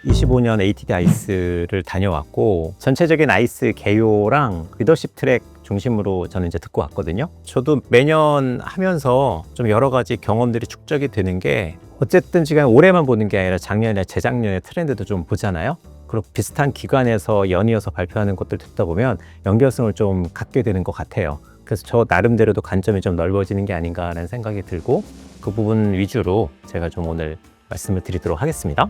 25년 ATD 아이스를 다녀왔고 전체적인 아이스 개요랑 리더십 트랙 중심으로 저는 이제 듣고 왔거든요. 저도 매년 하면서 좀 여러 가지 경험들이 축적이 되는 게 어쨌든 지금 올해만 보는 게 아니라 작년이나 재작년의 트렌드도 좀 보잖아요. 그리고 비슷한 기관에서 연이어서 발표하는 것들 듣다 보면 연결성을 좀 갖게 되는 것 같아요. 그래서 저 나름대로도 관점이 좀 넓어지는 게 아닌가라는 생각이 들고 그 부분 위주로 제가 좀 오늘 말씀을 드리도록 하겠습니다.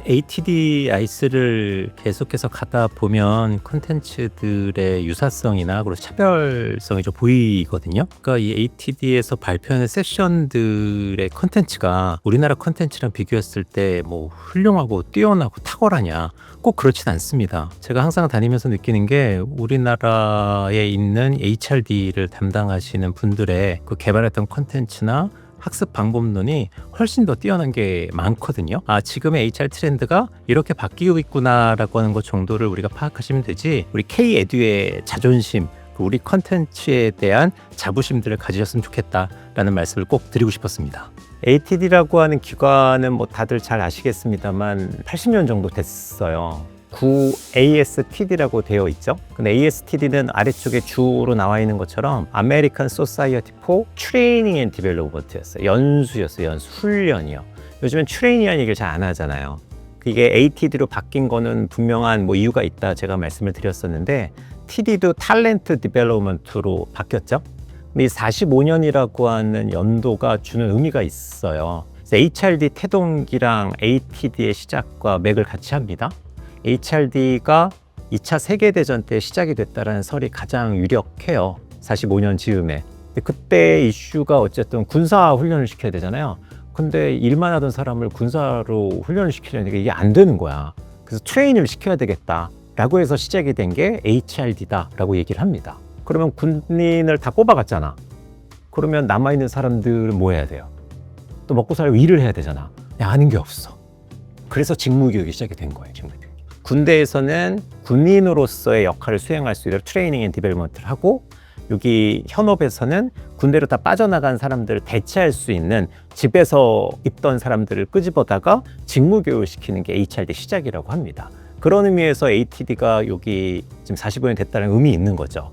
ATD 아이스를 계속해서 가다 보면 콘텐츠들의 유사성이나 그리고 차별성이 좀 보이거든요. 그러니까 이 ATD에서 발표하는 세션들의 콘텐츠가 우리나라 콘텐츠랑 비교했을 때 뭐 훌륭하고 뛰어나고 탁월하냐, 꼭 그렇진 않습니다. 제가 항상 다니면서 느끼는 게 우리나라에 있는 HRD를 담당하시는 분들의 그 개발했던 콘텐츠나 학습 방법론이 훨씬 더 뛰어난 게 많거든요. 지금의 HR 트렌드가 이렇게 바뀌고 있구나라고 하는 것 정도를 우리가 파악하시면 되지, 우리 K-에듀의 자존심, 우리 컨텐츠에 대한 자부심들을 가지셨으면 좋겠다라는 말씀을 꼭 드리고 싶었습니다. ATD라고 하는 기관은 뭐 다들 잘 아시겠습니다만 80년 정도 됐어요. ASTD라고 되어 있죠. 근데 ASTD는 아래쪽에 주로 나와 있는 것처럼 American Society for Training and Development였어요. 연수였어요. 훈련이요. 요즘엔 트레이닝이라는 얘기를 잘 안 하잖아요. 이게 ATD로 바뀐 거는 분명한 뭐 이유가 있다 제가 말씀을 드렸었는데, TD도 탤런트 디벨롭먼트로 바뀌었죠. 근데 이 45년이라고 하는 연도가 주는 의미가 있어요. 그래서 HRD 태동기랑 ATD의 시작과 맥을 같이 합니다. HRD가 2차 세계대전 때 시작이 됐다는 설이 가장 유력해요. 45년 즈음에. 근데 그때 이슈가 어쨌든 군사 훈련을 시켜야 되잖아요. 근데 일만 하던 사람을 군사로 훈련을 시키려니까 이게 안 되는 거야. 그래서 트레이닝을 시켜야 되겠다라고 해서 시작이 된 게 HRD다라고 얘기를 합니다. 그러면 군인을 다 뽑아갔잖아. 그러면 남아있는 사람들은 뭐 해야 돼요? 또 먹고 살고 일을 해야 되잖아. 아는 게 없어. 그래서 직무교육이 시작이 된 거예요. 직무교육. 군대에서는 군인으로서의 역할을 수행할 수 있도록 트레이닝 앤 디벨롭먼트를 하고, 여기 현업에서는 군대로 다 빠져나간 사람들을 대체할 수 있는 집에서 있던 사람들을 끄집어다가 직무교육을 시키는 게 HRD 시작이라고 합니다. 그런 의미에서 ATD가 여기 지금 45년 됐다는 의미 있는 거죠.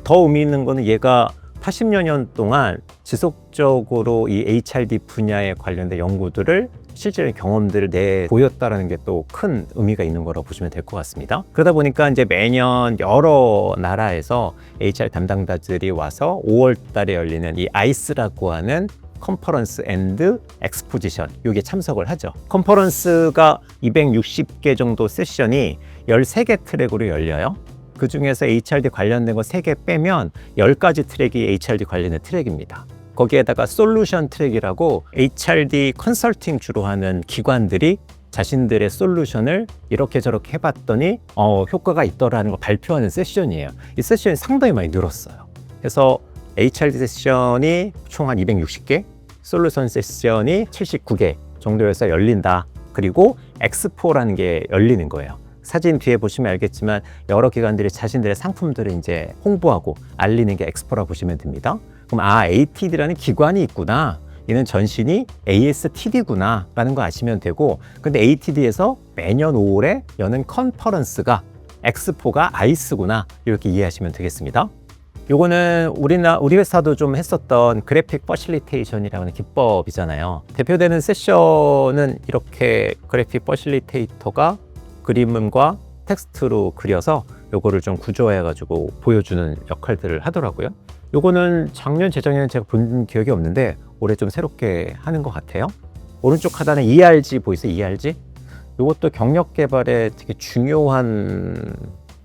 더 의미 있는 거는 얘가 80여 년 동안 지속적으로 이 HRD 분야에 관련된 연구들을 실제로 경험들을 보였다라는 게 또 큰 의미가 있는 거라고 보시면 될 것 같습니다. 그러다 보니까 이제 매년 여러 나라에서 HR 담당자들이 와서 5월 달에 열리는 이 아이스라고 하는 컨퍼런스 앤드 엑스포지션, 여기에 참석을 하죠. 컨퍼런스가 260개 정도 세션이 13개 트랙으로 열려요. 그 중에서 HRD 관련된 거 3개 빼면 10가지 트랙이 HRD 관련된 트랙입니다. 거기에다가 솔루션 트랙이라고 HRD 컨설팅 주로 하는 기관들이 자신들의 솔루션을 이렇게 저렇게 해봤더니 효과가 있더라는 걸 발표하는 세션이에요. 이 세션이 상당히 많이 늘었어요. 그래서 HRD 세션이 총 한 260개, 솔루션 세션이 79개 정도에서 열린다. 그리고 엑스포라는 게 열리는 거예요. 사진 뒤에 보시면 알겠지만 여러 기관들이 자신들의 상품들을 이제 홍보하고 알리는 게 엑스포라고 보시면 됩니다. 그럼 ATD라는 기관이 있구나, 얘는 전신이 ASTD구나 라는 거 아시면 되고, 근데 ATD에서 매년 5월에 여는 컨퍼런스가 엑스포가 아이스구나, 이렇게 이해하시면 되겠습니다. 요거는 우리 회사도 좀 했었던 그래픽 퍼실리테이션이라는 기법이잖아요. 대표되는 세션은 이렇게 그래픽 퍼실리테이터가 그림과 텍스트로 그려서 요거를 좀 구조해가지고 보여주는 역할들을 하더라고요. 요거는 작년, 재작년에 제가 본 기억이 없는데 올해 좀 새롭게 하는 것 같아요. 오른쪽 하단에 ERG 보이세요? ERG? 요것도 경력 개발에 되게 중요한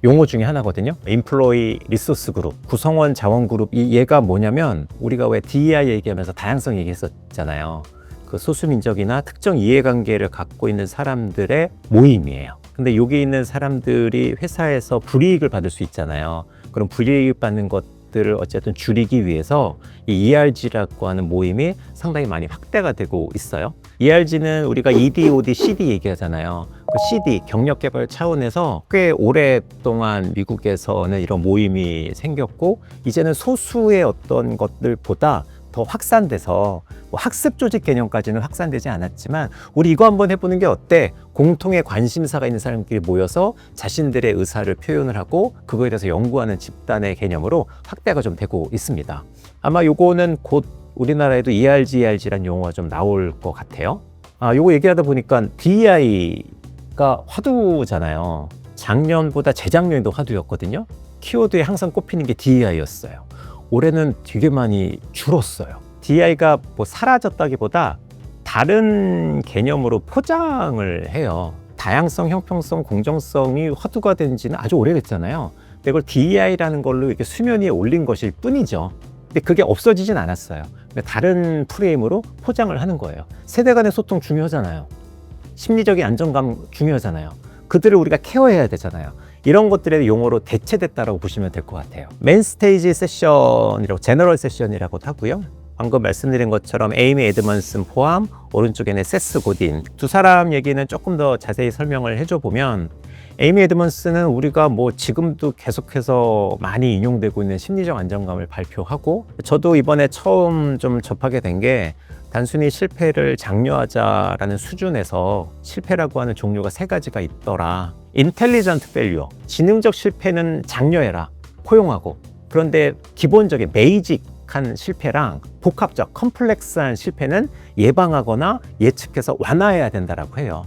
용어 중에 하나거든요. Employee Resource Group, 구성원 자원 그룹. 얘가 뭐냐면 우리가 왜 DEI 얘기하면서 다양성 얘기했었잖아요. 그 소수민족이나 특정 이해관계를 갖고 있는 사람들의 모임이에요. 근데 여기 있는 사람들이 회사에서 불이익을 받을 수 있잖아요. 그럼 불이익 받는 것들을 어쨌든 줄이기 위해서 이 ERG라고 하는 모임이 상당히 많이 확대가 되고 있어요. ERG는 우리가 ED, OD, CD 얘기하잖아요. 그 CD, 경력 개발 차원에서 꽤 오랫동안 미국에서는 이런 모임이 생겼고, 이제는 소수의 어떤 것들보다 더 더 확산돼서 뭐 학습 조직 개념까지는 확산되지 않았지만 우리 이거 한번 해보는 게 어때? 공통의 관심사가 있는 사람끼리 모여서 자신들의 의사를 표현을 하고 그거에 대해서 연구하는 집단의 개념으로 확대가 좀 되고 있습니다. 아마 요거는 곧 우리나라에도 ERG라는 용어가 좀 나올 것 같아요. 요거 얘기하다 보니까 DEI가 화두잖아요. 작년보다 재작년에도 화두였거든요. 키워드에 항상 꼽히는 게 DEI였어요. 올해는 되게 많이 줄었어요. DEI가 뭐 사라졌다기보다 다른 개념으로 포장을 해요. 다양성, 형평성, 공정성이 화두가 된 지는 아주 오래됐잖아요. 근데 이걸 DEI라는 걸로 이렇게 수면 위에 올린 것일 뿐이죠. 근데 그게 없어지진 않았어요. 다른 프레임으로 포장을 하는 거예요. 세대 간의 소통 중요하잖아요. 심리적인 안정감 중요하잖아요. 그들을 우리가 케어해야 되잖아요. 이런 것들의 용어로 대체됐다라고 보시면 될 것 같아요. 맨 스테이지 세션이라고, 제너럴 세션이라고도 하고요. 방금 말씀드린 것처럼 에이미 에드먼슨 포함, 오른쪽에는 세스 고딘, 두 사람 얘기는 조금 더 자세히 설명을 해줘 보면, 에이미 에드먼스는 우리가 뭐 지금도 계속해서 많이 인용되고 있는 심리적 안정감을 발표하고, 저도 이번에 처음 좀 접하게 된 게 단순히 실패를 장려하자라는 수준에서 실패라고 하는 종류가 3가지가 있더라. 인텔리전트 페일리어, 지능적 실패는 장려해라, 포용하고. 그런데 기본적인 베이직한 실패랑 복합적 컴플렉스한 실패는 예방하거나 예측해서 완화해야 된다라고 해요.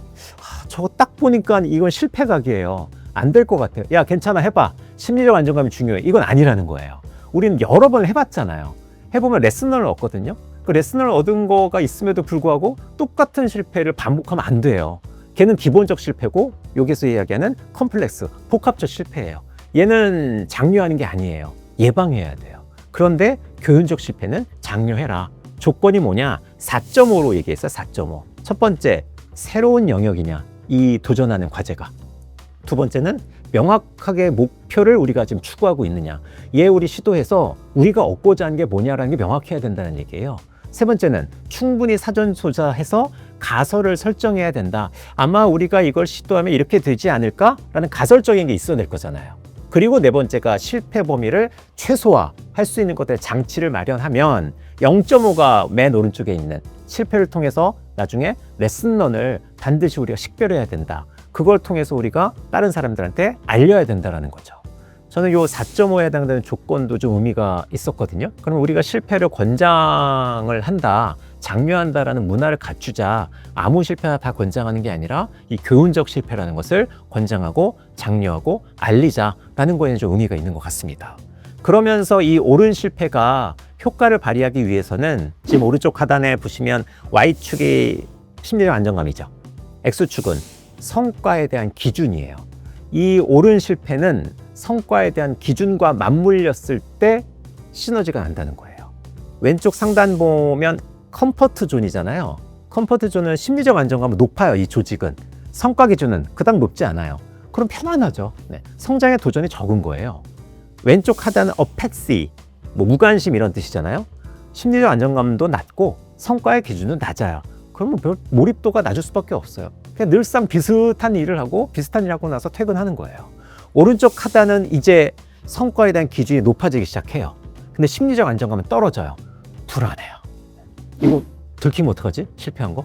저거 딱 보니까 이건 실패각이에요. 안 될 것 같아요. 야, 괜찮아, 해봐. 심리적 안정감이 중요해. 이건 아니라는 거예요. 우리는 여러 번 해봤잖아요. 해보면 레슨을 얻거든요. 그 레슨을 얻은 거가 있음에도 불구하고 똑같은 실패를 반복하면 안 돼요. 걔는 기본적 실패고, 여기서 이야기하는 컴플렉스, 복합적 실패예요. 얘는 장려하는 게 아니에요. 예방해야 돼요. 그런데 교훈적 실패는 장려해라. 조건이 뭐냐? 4.5로 얘기했어요. 4.5. 첫 번째, 새로운 영역이냐, 이 도전하는 과제가. 두 번째는 명확하게 목표를 우리가 지금 추구하고 있느냐. 얘 우리 시도해서 우리가 얻고자 하는 게 뭐냐라는 게 명확해야 된다는 얘기예요. 세 번째는 충분히 사전 조사해서 가설을 설정해야 된다. 아마 우리가 이걸 시도하면 이렇게 되지 않을까라는 가설적인 게 있어야 될 거잖아요. 그리고 네 번째가 실패 범위를 최소화할 수 있는 것들 장치를 마련하면 0.5가 맨 오른쪽에 있는 실패를 통해서 나중에 레슨런을 반드시 우리가 식별해야 된다. 그걸 통해서 우리가 다른 사람들한테 알려야 된다는 거죠. 저는 이 4.5에 해당되는 조건도 좀 의미가 있었거든요. 그럼 우리가 실패를 권장을 한다, 장려한다라는 문화를 갖추자. 아무 실패나 다 권장하는 게 아니라 이 교훈적 실패라는 것을 권장하고 장려하고 알리자라는 거에는 좀 의미가 있는 것 같습니다. 그러면서 이 옳은 실패가 효과를 발휘하기 위해서는 지금 오른쪽 하단에 보시면 Y축이 심리적 안정감이죠. X축은 성과에 대한 기준이에요. 이 옳은 실패는 성과에 대한 기준과 맞물렸을 때 시너지가 난다는 거예요. 왼쪽 상단 보면 컴포트 존이잖아요. 컴포트 존은 심리적 안정감은 높아요. 이 조직은. 성과 기준은 그닥 높지 않아요. 그럼 편안하죠. 성장의 도전이 적은 거예요. 왼쪽 하단은 어패시, 무관심 이런 뜻이잖아요. 심리적 안정감도 낮고 성과의 기준은 낮아요. 그러면 몰입도가 낮을 수밖에 없어요. 그냥 늘상 비슷한 일을 하고 비슷한 일 하고 나서 퇴근하는 거예요. 오른쪽 하단은 이제 성과에 대한 기준이 높아지기 시작해요. 근데 심리적 안정감은 떨어져요. 불안해요. 이거 들키면 어떡하지? 실패한 거?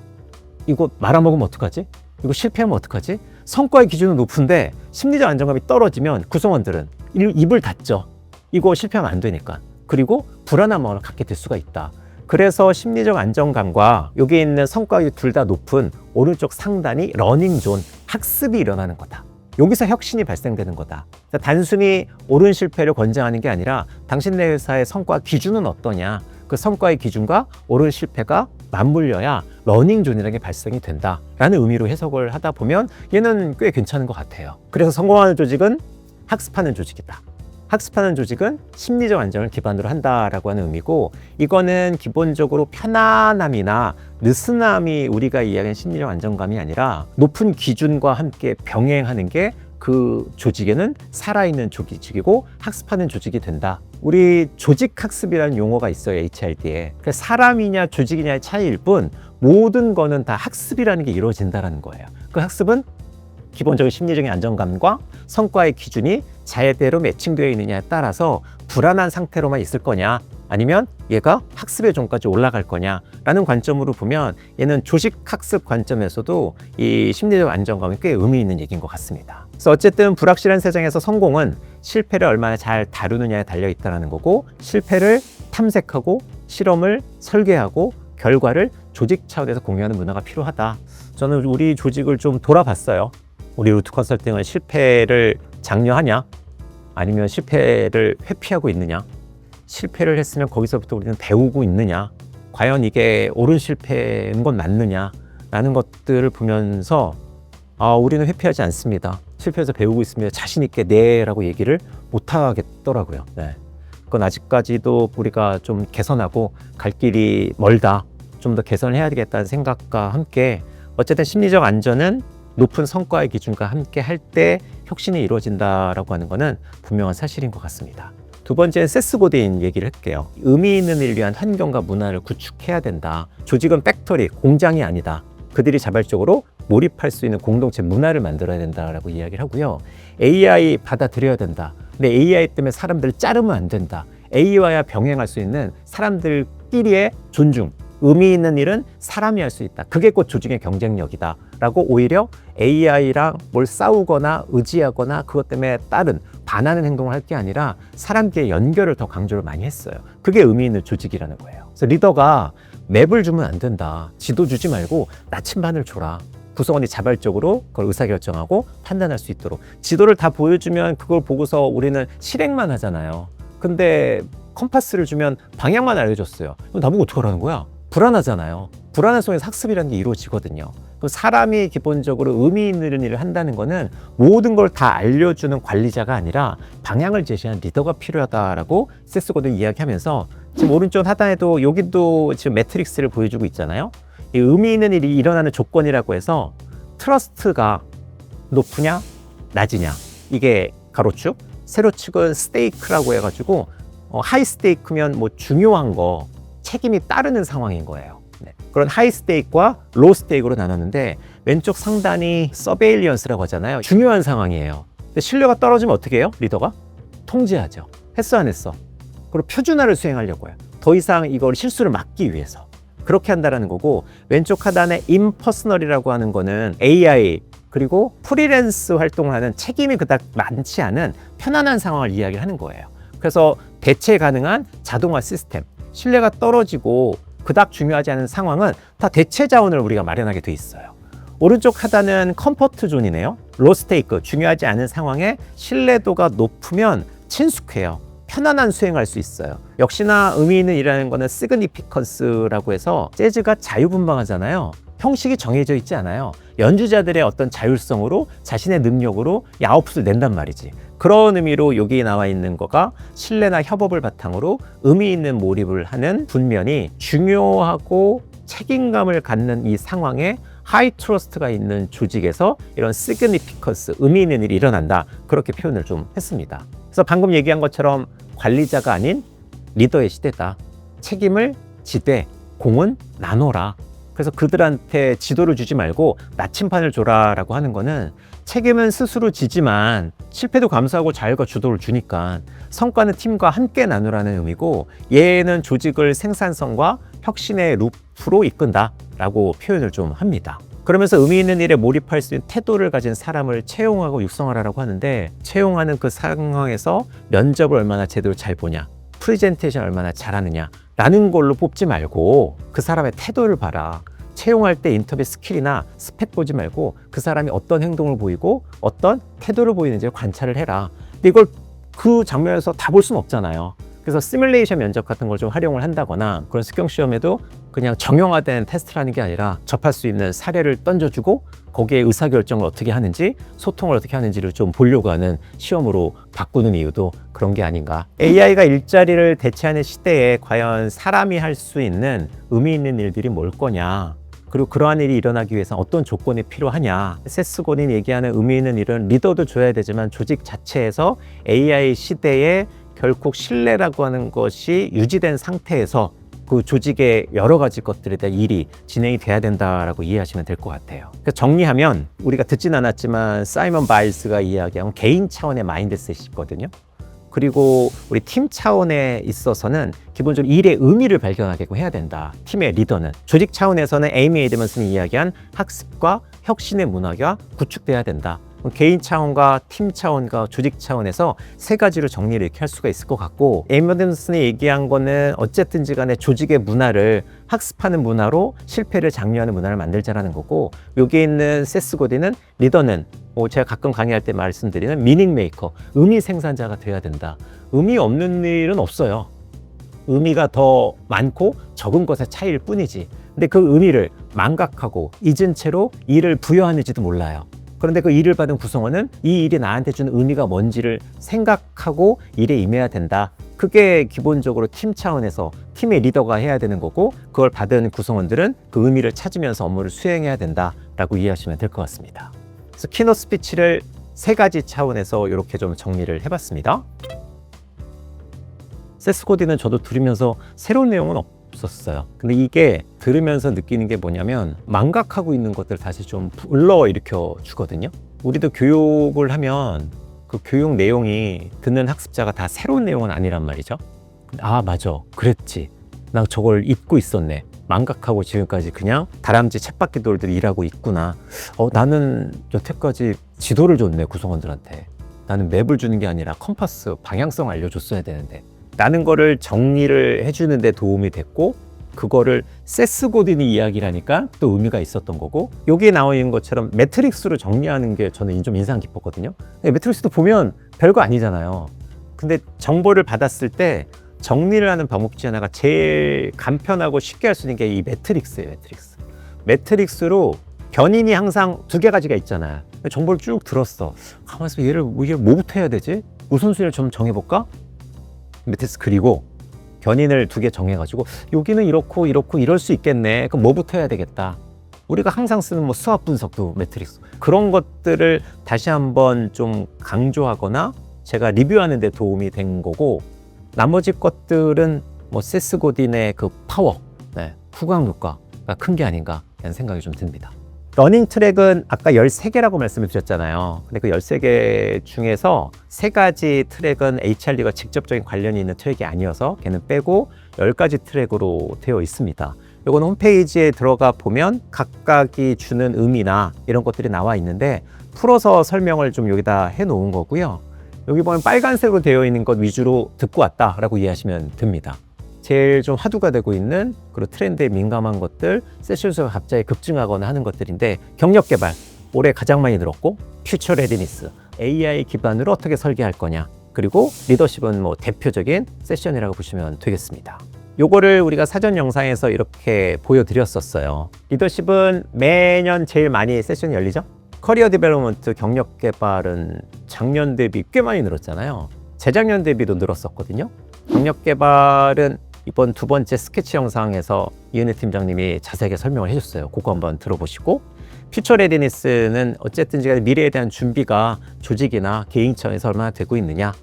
이거 말아먹으면 어떡하지? 이거 실패하면 어떡하지? 성과의 기준은 높은데 심리적 안정감이 떨어지면 구성원들은 입을 닫죠. 이거 실패하면 안 되니까. 그리고 불안한 마음을 갖게 될 수가 있다. 그래서 심리적 안정감과 여기 있는 성과가 둘 다 높은 오른쪽 상단이 러닝존, 학습이 일어나는 거다. 여기서 혁신이 발생되는 거다. 단순히 옳은 실패를 권장하는 게 아니라 당신네 회사의 성과 기준은 어떠냐, 그 성과의 기준과 옳은 실패가 맞물려야 러닝존이라는 게 발생이 된다라는 의미로 해석을 하다 보면 얘는 꽤 괜찮은 것 같아요. 그래서 성공하는 조직은 학습하는 조직이다. 학습하는 조직은 심리적 안정을 기반으로 한다라고 하는 의미고, 이거는 기본적으로 편안함이나 느슨함이 우리가 이야기하는 심리적 안정감이 아니라 높은 기준과 함께 병행하는 게 그 조직에는 살아있는 조직이고 학습하는 조직이 된다. 우리 조직학습이라는 용어가 있어요, HRD에. 그래서 사람이냐 조직이냐의 차이일 뿐 모든 거는 다 학습이라는 게 이루어진다는 거예요. 그 학습은 기본적인 심리적인 안정감과 성과의 기준이 제대로 매칭되어 있느냐에 따라서 불안한 상태로만 있을 거냐, 아니면 얘가 학습의 존까지 올라갈 거냐라는 관점으로 보면 얘는 조직학습 관점에서도 이 심리적 안정감이 꽤 의미 있는 얘기인 것 같습니다. 그래서 어쨌든 불확실한 세상에서 성공은 실패를 얼마나 잘 다루느냐에 달려 있다는 거고, 실패를 탐색하고 실험을 설계하고 결과를 조직 차원에서 공유하는 문화가 필요하다. 저는 우리 조직을 좀 돌아봤어요. 우리 루트 컨설팅은 실패를 장려하냐? 아니면 실패를 회피하고 있느냐? 실패를 했으면 거기서부터 우리는 배우고 있느냐? 과연 이게 옳은 실패인 건 맞느냐? 라는 것들을 보면서 우리는 회피하지 않습니다. 실패해서 배우고 있으면 자신 있게 네라고 얘기를 못 하겠더라고요. 네. 그건 아직까지도 우리가 좀 개선하고 갈 길이 멀다. 좀 더 개선해야 되겠다는 생각과 함께 어쨌든 심리적 안전은 높은 성과의 기준과 함께 할 때 혁신이 이루어진다라고 하는 것은 분명한 사실인 것 같습니다. 두 번째는 세스 고딘 얘기를 할게요. 의미 있는 일을 위한 환경과 문화를 구축해야 된다. 조직은 팩토리, 공장이 아니다. 그들이 자발적으로 몰입할 수 있는 공동체 문화를 만들어야 된다라고 이야기를 하고요. AI 받아들여야 된다. 근데 AI 때문에 사람들을 자르면 안 된다. AI와 병행할 수 있는 사람들끼리의 존중, 의미 있는 일은 사람이 할 수 있다. 그게 곧 조직의 경쟁력이다. 라고 오히려 AI랑 뭘 싸우거나 의지하거나 그것 때문에 다른 반하는 행동을 할 게 아니라 사람끼리의 연결을 더 강조를 많이 했어요. 그게 의미 있는 조직이라는 거예요. 그래서 리더가 맵을 주면 안 된다. 지도 주지 말고 나침반을 줘라. 구성원이 자발적으로 그걸 의사결정하고 판단할 수 있도록. 지도를 다 보여주면 그걸 보고서 우리는 실행만 하잖아요. 근데 컴파스를 주면 방향만 알려줬어요. 그럼 나보고 어떡하라는 거야? 불안하잖아요. 불안한 속에서 학습이라는 게 이루어지거든요. 사람이 기본적으로 의미 있는 일을 한다는 거는 모든 걸 다 알려주는 관리자가 아니라 방향을 제시하는 리더가 필요하다라고 세스 고딘 이야기하면서 지금 오른쪽 하단에도 여기도 지금 매트릭스를 보여주고 있잖아요. 이 의미 있는 일이 일어나는 조건이라고 해서 트러스트가 높으냐 낮으냐 이게 가로축, 세로축은 스테이크라고 해가지고 하이 스테이크면 뭐 중요한 거 책임이 따르는 상황인 거예요. 네. 그런 하이 스테이크와 로우 스테이크로 나눴는데 왼쪽 상단이 서베일리언스라고 하잖아요. 중요한 상황이에요. 근데 신뢰가 떨어지면 어떻게 해요? 리더가 통제하죠. 했어 안 했어? 그리고 표준화를 수행하려고 해요. 더 이상 이걸 실수를 막기 위해서 그렇게 한다라는 거고, 왼쪽 하단에 임퍼스널이라고 하는 거는 AI 그리고 프리랜스 활동을 하는 책임이 그닥 많지 않은 편안한 상황을 이야기를 하는 거예요. 그래서 대체 가능한 자동화 시스템, 신뢰가 떨어지고 그닥 중요하지 않은 상황은 다 대체 자원을 우리가 마련하게 돼 있어요. 오른쪽 하단은 컴포트 존이네요. 로 스테이크, 중요하지 않은 상황에 신뢰도가 높으면 친숙해요. 편안한 수행할 수 있어요. 역시나 의미 있는 일이라는 거는 시그니피컨스라고 해서 재즈가 자유분방하잖아요. 형식이 정해져 있지 않아요. 연주자들의 어떤 자율성으로 자신의 능력으로 이 아웃풋을 낸단 말이지. 그런 의미로 여기 나와 있는 거가 신뢰나 협업을 바탕으로 의미 있는 몰입을 하는 분면이 중요하고 책임감을 갖는 이 상황에 하이 트러스트가 있는 조직에서 이런 시그니피컨스, 의미 있는 일이 일어난다. 그렇게 표현을 좀 했습니다. 그래서 방금 얘기한 것처럼 관리자가 아닌 리더의 시대다. 책임을 지되 공은 나눠라. 그래서 그들한테 지도를 주지 말고 나침반을 줘라라고 하는 거는 책임은 스스로 지지만 실패도 감수하고 자율과 주도를 주니까 성과는 팀과 함께 나누라는 의미고, 얘는 조직을 생산성과 혁신의 루프로 이끈다라고 표현을 좀 합니다. 그러면서 의미 있는 일에 몰입할 수 있는 태도를 가진 사람을 채용하고 육성하라고 하는데, 채용하는 그 상황에서 면접을 얼마나 제대로 잘 보냐, 프레젠테이션 얼마나 잘하느냐 라는 걸로 뽑지 말고 그 사람의 태도를 봐라. 채용할 때 인터뷰 스킬이나 스펙 보지 말고 그 사람이 어떤 행동을 보이고 어떤 태도를 보이는지 관찰을 해라. 근데 이걸 그 장면에서 다 볼 수는 없잖아요. 그래서 시뮬레이션 면접 같은 걸 좀 활용을 한다거나, 그런 수경 시험에도 그냥 정형화된 테스트라는 게 아니라 접할 수 있는 사례를 던져주고 거기에 의사결정을 어떻게 하는지, 소통을 어떻게 하는지를 좀 보려고 하는 시험으로 바꾸는 이유도 그런 게 아닌가. AI가 일자리를 대체하는 시대에 과연 사람이 할 수 있는 의미 있는 일들이 뭘 거냐, 그리고 그러한 일이 일어나기 위해서 어떤 조건이 필요하냐. 세스 고딘이 얘기하는 의미 있는 일은 리더도 줘야 되지만 조직 자체에서 AI 시대에 결국 신뢰라고 하는 것이 유지된 상태에서 그 조직의 여러 가지 것들에 대한 일이 진행이 돼야 된다라고 이해하시면 될 것 같아요. 그러니까 정리하면, 우리가 듣진 않았지만 사이먼 바일스가 이야기한 개인 차원의 마인드셋이 있거든요. 그리고 우리 팀 차원에 있어서는 기본적으로 일의 의미를 발견하게끔 해야 된다. 팀의 리더는. 조직 차원에서는 에이미 에드먼슨이 이야기한 학습과 혁신의 문화가 구축돼야 된다. 개인 차원과 팀 차원과 조직 차원에서 세 가지로 정리를 이렇게 할 수가 있을 것 같고, 에이미 에드먼슨이 얘기한 거는 어쨌든지 간에 조직의 문화를 학습하는 문화로 실패를 장려하는 문화를 만들자라는 거고, 여기 있는 세스 고딘은 리더는 제가 가끔 강의할 때 말씀드리는 미닝 메이커, 의미 생산자가 돼야 된다. 의미 없는 일은 없어요. 의미가 더 많고 적은 것의 차이일 뿐이지. 근데 그 의미를 망각하고 잊은 채로 일을 부여하는지도 몰라요. 그런데 그 일을 받은 구성원은 이 일이 나한테 주는 의미가 뭔지를 생각하고 일에 임해야 된다. 그게 기본적으로 팀 차원에서 팀의 리더가 해야 되는 거고, 그걸 받은 구성원들은 그 의미를 찾으면서 업무를 수행해야 된다라고 이해하시면 될 것 같습니다. 그래서 키노 스피치를 세 가지 차원에서 이렇게 좀 정리를 해봤습니다. 세스 고딘은 저도 들으면서 새로운 내용은 없었어요. 근데 이게 들으면서 느끼는 게 뭐냐면, 망각하고 있는 것들 다시 좀 불러일으켜 주거든요. 우리도 교육을 하면 그 교육 내용이 듣는 학습자가 다 새로운 내용은 아니란 말이죠. 아, 맞아, 그랬지, 나 저걸 잊고 있었네, 망각하고 지금까지 그냥 다람쥐 쳇바퀴 돌듯 일하고 있구나. 나는 여태까지 지도를 줬네 구성원들한테. 나는 맵을 주는 게 아니라 컴파스 방향성 알려줬어야 되는데, 라는 거를 정리를 해주는 데 도움이 됐고, 그거를 세스 고딘이 이야기를 하니까 또 의미가 있었던 거고, 여기에 나와 있는 것처럼 매트릭스로 정리하는 게 저는 좀 인상 깊었거든요. 매트릭스도 보면 별거 아니잖아요. 근데 정보를 받았을 때 정리를 하는 방법 중에 하나가 제일 간편하고 쉽게 할 수 있는 게 이 매트릭스예요. 매트릭스로 변인이 항상 두 가지가 있잖아요. 정보를 쭉 들었어. 가만히 있어, 이게 뭐부터 해야 되지? 우선순위를 좀 정해볼까? 매트릭스 그리고 변인을 두 개 정해가지고 여기는 이렇고 이럴 수 있겠네. 그럼 뭐부터 해야 되겠다. 우리가 항상 쓰는 수학 분석도 매트릭스. 그런 것들을 다시 한번 좀 강조하거나 제가 리뷰하는 데 도움이 된 거고, 나머지 것들은 세스 고딘의 그 파워, 후광 효과가 큰 게 아닌가 라는 생각이 좀 듭니다. 러닝 트랙은 아까 13개라고 말씀을 드렸잖아요. 근데 그 13개 중에서 3가지 트랙은 HRD가 직접적인 관련이 있는 트랙이 아니어서 걔는 빼고 10가지 트랙으로 되어 있습니다. 이건 홈페이지에 들어가 보면 각각이 주는 의미나 이런 것들이 나와 있는데, 풀어서 설명을 좀 여기다 해 놓은 거고요. 여기 보면 빨간색으로 되어 있는 것 위주로 듣고 왔다라고 이해하시면 됩니다. 제일 좀 화두가 되고 있는 그리고 트렌드에 민감한 것들, 세션 수가 갑자기 급증하거나 하는 것들인데, 경력 개발 올해 가장 많이 늘었고, 퓨처 레디니스, AI 기반으로 어떻게 설계할 거냐, 그리고 리더십은 대표적인 세션이라고 보시면 되겠습니다. 요거를 우리가 사전 영상에서 이렇게 보여드렸었어요. 리더십은 매년 제일 많이 세션이 열리죠. 커리어 디벨롭먼트, 경력 개발은 작년 대비 꽤 많이 늘었잖아요. 재작년 대비도 늘었었거든요. 경력 개발은 이번 두 번째 스케치 영상에서 이은혜 팀장님이 자세하게 설명을 해줬어요. 그거 한번 들어보시고, 퓨처 레디니스는 어쨌든 미래에 대한 준비가 조직이나 개인 차원에서 얼마나 되고 있느냐.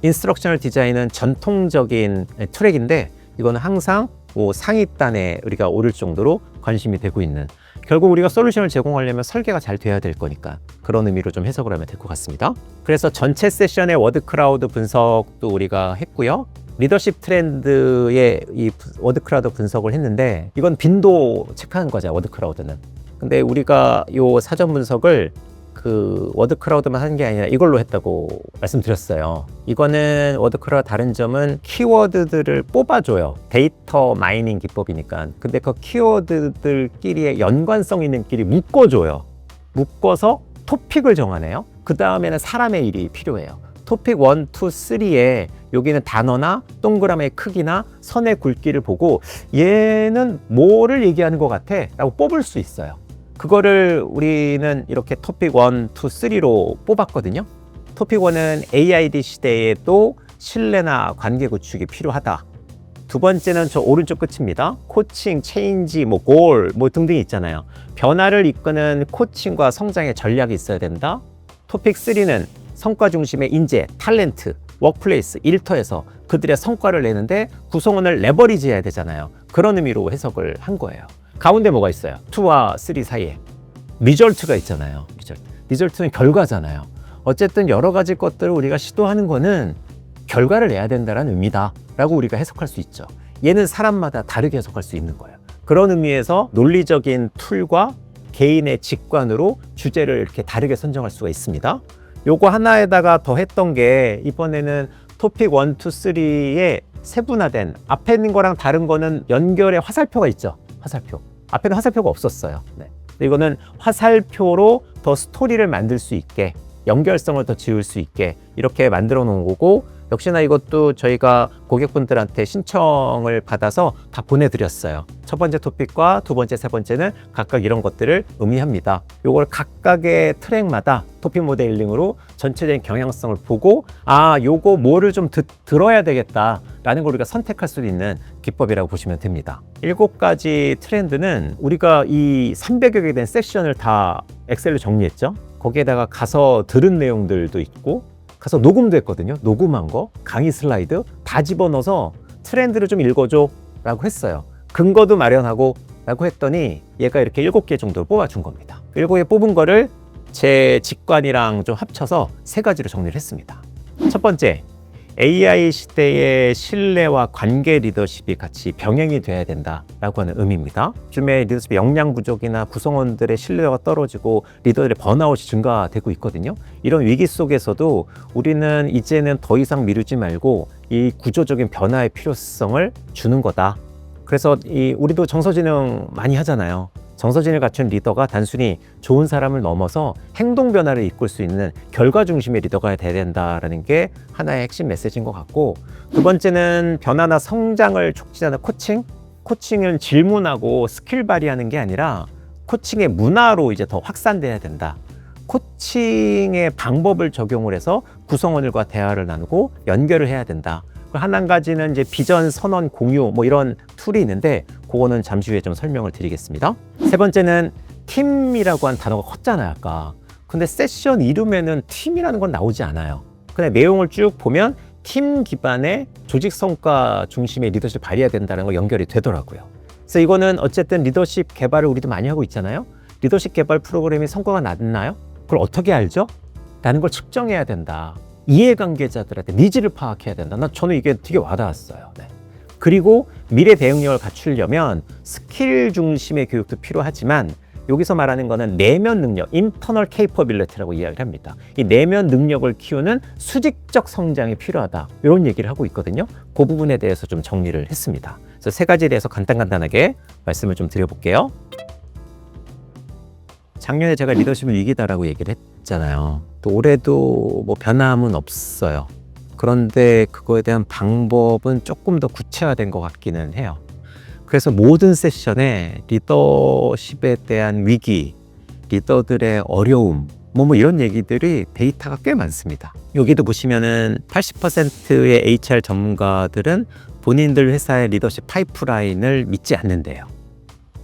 인스트럭셔널 디자인은 전통적인 트랙인데, 이거는 항상 상위단에 우리가 오를 정도로 관심이 되고 있는, 결국 우리가 솔루션을 제공하려면 설계가 잘 돼야 될 거니까 그런 의미로 좀 해석을 하면 될 것 같습니다. 그래서 전체 세션의 워드 클라우드 분석도 우리가 했고요. 리더십 트렌드의 이 워드 클라우드 분석을 했는데, 이건 빈도 체크하는 거죠, 워드 클라우드는. 근데 우리가 이 사전 분석을 그 워드 클라우드만 하는 게 아니라 이걸로 했다고 말씀드렸어요. 이거는 워드 클라우드 다른 점은 키워드들을 뽑아줘요. 데이터 마이닝 기법이니까. 근데 그 키워드들끼리의 연관성 있는 끼리 묶어줘요. 묶어서 토픽을 정하네요. 그 다음에는 사람의 일이 필요해요. 토픽 1, 2, 3에 여기는 단어나 동그라미의 크기나 선의 굵기를 보고 얘는 뭐를 얘기하는 것 같아 라고 뽑을 수 있어요. 그거를 우리는 이렇게 토픽 1, 2, 3로 뽑았거든요. 토픽 1은 AID 시대에도 신뢰나 관계 구축이 필요하다. 두 번째는 저 오른쪽 끝입니다. 코칭, 체인지, 골 등등 있잖아요. 변화를 이끄는 코칭과 성장의 전략이 있어야 된다. 토픽 3는 성과 중심의 인재, 탤런트, 워크플레이스, 일터에서 그들의 성과를 내는데 구성원을 레버리지 해야 되잖아요. 그런 의미로 해석을 한 거예요. 가운데 뭐가 있어요? 2와 3 사이에 리절트가 있잖아요. 리절트는 결과잖아요. 어쨌든 여러 가지 것들을 우리가 시도하는 거는 결과를 내야 된다는 의미다라고 우리가 해석할 수 있죠. 얘는 사람마다 다르게 해석할 수 있는 거예요. 그런 의미에서 논리적인 툴과 개인의 직관으로 주제를 이렇게 다르게 선정할 수가 있습니다. 요거 하나에다가 더 했던 게 이번에는 토픽 1, 2, 3에 세분화된 앞에 있는 거랑 다른 거는 연결의 화살표가 있죠. 화살표. 앞에는 화살표가 없었어요. 네. 이거는 화살표로 더 스토리를 만들 수 있게 연결성을 더 지을 수 있게 이렇게 만들어 놓은 거고 역시나 이것도 저희가 고객분들한테 신청을 받아서 다 보내드렸어요. 첫 번째 토픽과 두 번째, 세 번째는 각각 이런 것들을 의미합니다. 이걸 각각의 트랙마다 토픽 모델링으로 전체적인 경향성을 보고 요거 뭐를 좀 들어야 되겠다 라는 걸 우리가 선택할 수 있는 기법이라고 보시면 됩니다. 7가지 트렌드는 우리가 이 300여 개 된 세션을 다 엑셀로 정리했죠. 거기에다가 가서 들은 내용들도 있고 가서 녹음도 했거든요. 녹음한 거, 강의 슬라이드 다 집어넣어서 트렌드를 좀 읽어줘 라고 했어요. 근거도 마련하고 라고 했더니 얘가 이렇게 7개 정도 뽑아준 겁니다. 7개 뽑은 거를 제 직관이랑 좀 합쳐서 3가지로 정리를 했습니다. 첫 번째, AI 시대의 신뢰와 관계 리더십이 같이 병행이 돼야 된다라고 하는 의미입니다. 요즘에 리더십의 역량 부족이나 구성원들의 신뢰가 떨어지고 리더들의 번아웃이 증가되고 있거든요. 이런 위기 속에서도 우리는 이제는 더 이상 미루지 말고 이 구조적인 변화의 필요성을 주는 거다. 그래서 우리도 정서진흥 많이 하잖아요. 정서진을 갖춘 리더가 단순히 좋은 사람을 넘어서 행동 변화를 이끌 수 있는 결과 중심의 리더가 돼야 된다라는 게 하나의 핵심 메시지인 것 같고, 두 번째는 변화나 성장을 촉진하는 코칭. 코칭은 질문하고 스킬 발휘하는 게 아니라 코칭의 문화로 이제 더 확산돼야 된다. 코칭의 방법을 적용을 해서 구성원들과 대화를 나누고 연결을 해야 된다. 한 가지는 이제 비전 선언 공유 이런 툴이 있는데 그거는 잠시 후에 좀 설명을 드리겠습니다. 세 번째는 팀이라고 한 단어가 컸잖아요 아까. 근데 세션 이름에는 팀이라는 건 나오지 않아요. 근데 내용을 쭉 보면 팀 기반의 조직 성과 중심의 리더십을 발휘해야 된다는 거 연결이 되더라고요. 그래서 이거는 어쨌든 리더십 개발을 우리도 많이 하고 있잖아요. 리더십 개발 프로그램이 성과가 났나요? 그걸 어떻게 알죠? 라는 걸 측정해야 된다. 이해관계자들한테 니즈를 파악해야 된다. 저는 이게 되게 와닿았어요. 네. 그리고 미래 대응력을 갖추려면 스킬 중심의 교육도 필요하지만 여기서 말하는 거는 내면 능력, internal capability라고 이야기를 합니다. 이 내면 능력을 키우는 수직적 성장이 필요하다. 이런 얘기를 하고 있거든요. 그 부분에 대해서 좀 정리를 했습니다. 그래서 3가지에 대해서 간단하게 말씀을 좀 드려볼게요. 작년에 제가 리더십을 위기다라고 얘기를 했잖아요. 또 올해도 변함은 없어요. 그런데 그거에 대한 방법은 조금 더 구체화된 것 같기는 해요. 그래서 모든 세션에 리더십에 대한 위기, 리더들의 어려움, 이런 얘기들이 데이터가 꽤 많습니다. 여기도 보시면은 80%의 HR 전문가들은 본인들 회사의 리더십 파이프라인을 믿지 않는데요.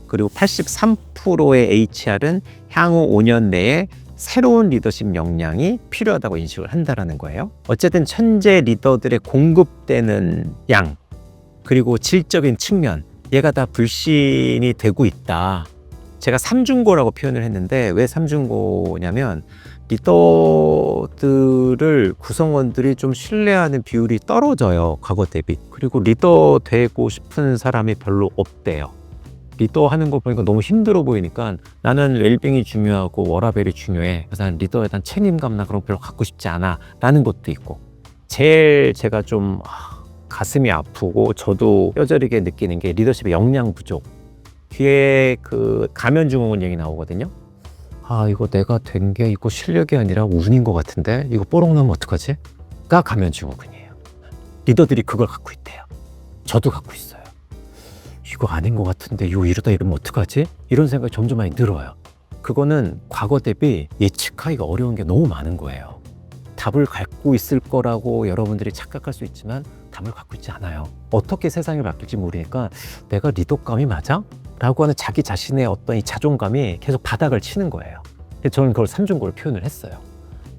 그리고 83%의 HR은 향후 5년 내에 새로운 리더십 역량이 필요하다고 인식을 한다는 거예요. 어쨌든 현재 리더들의 공급되는 양, 그리고 질적인 측면, 얘가 다 불신이 되고 있다. 제가 삼중고라고 표현을 했는데 왜 삼중고냐면 리더들을 구성원들이 좀 신뢰하는 비율이 떨어져요. 과거 대비. 그리고 리더 되고 싶은 사람이 별로 없대요. 리더 하는 거 보니까 너무 힘들어 보이니까 나는 웰빙이 중요하고 워라밸이 중요해. 그래서 난 리더에 대한 책임감나 그런 거 별로 갖고 싶지 않아. 라는 것도 있고. 제일 제가 좀 가슴이 아프고 저도 뼈저리게 느끼는 게 리더십의 역량 부족. 뒤에 가면증후군 얘기 나오거든요. 이거 내가 된 게 이거 실력이 아니라 운인 것 같은데 이거 뽀록 나면 어떡하지? 가 가면증후군이에요. 리더들이 그걸 갖고 있대요. 저도 갖고 있어요. 이거 아닌 것 같은데 이거 이러다 이러면 어떡하지? 이런 생각이 점점 많이 늘어요. 그거는 과거 대비 예측하기가 어려운 게 너무 많은 거예요. 답을 갖고 있을 거라고 여러분들이 착각할 수 있지만 답을 갖고 있지 않아요. 어떻게 세상이 바뀔지 모르니까 내가 리더감이 맞아? 라고 하는 자기 자신의 어떤 이 자존감이 계속 바닥을 치는 거예요. 저는 그걸 삼중고를 표현을 했어요.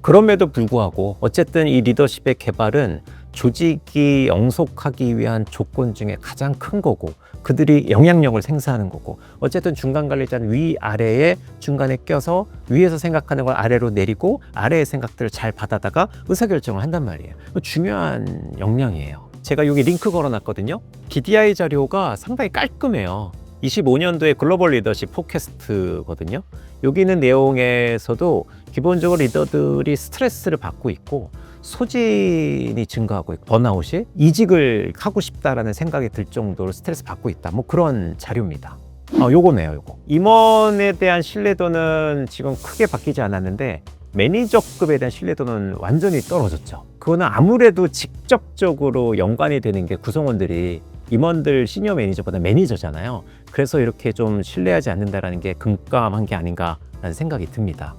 그럼에도 불구하고 어쨌든 이 리더십의 개발은 조직이 영속하기 위한 조건 중에 가장 큰 거고 그들이 영향력을 생산하는 거고 어쨌든 중간 관리자는 위아래에 중간에 껴서 위에서 생각하는 걸 아래로 내리고 아래의 생각들을 잘 받아다가 의사결정을 한단 말이에요. 중요한 역량이에요. 제가 여기 링크 걸어놨거든요. DDI 자료가 상당히 깔끔해요. 25년도에 글로벌 리더십 포캐스트거든요. 여기 있는 내용에서도 기본적으로 리더들이 스트레스를 받고 있고 소진이 증가하고 있고 번아웃이 이직을 하고 싶다라는 생각이 들 정도로 스트레스 받고 있다. 뭐 그런 자료입니다. 요거네요, 요거. 임원에 대한 신뢰도는 지금 크게 바뀌지 않았는데 매니저급에 대한 신뢰도는 완전히 떨어졌죠. 그거는 아무래도 직접적으로 연관이 되는 게 구성원들이 임원들 시니어 매니저보다 매니저잖아요. 그래서 이렇게 좀 신뢰하지 않는다라는 게 금감한 게 아닌가라는 생각이 듭니다.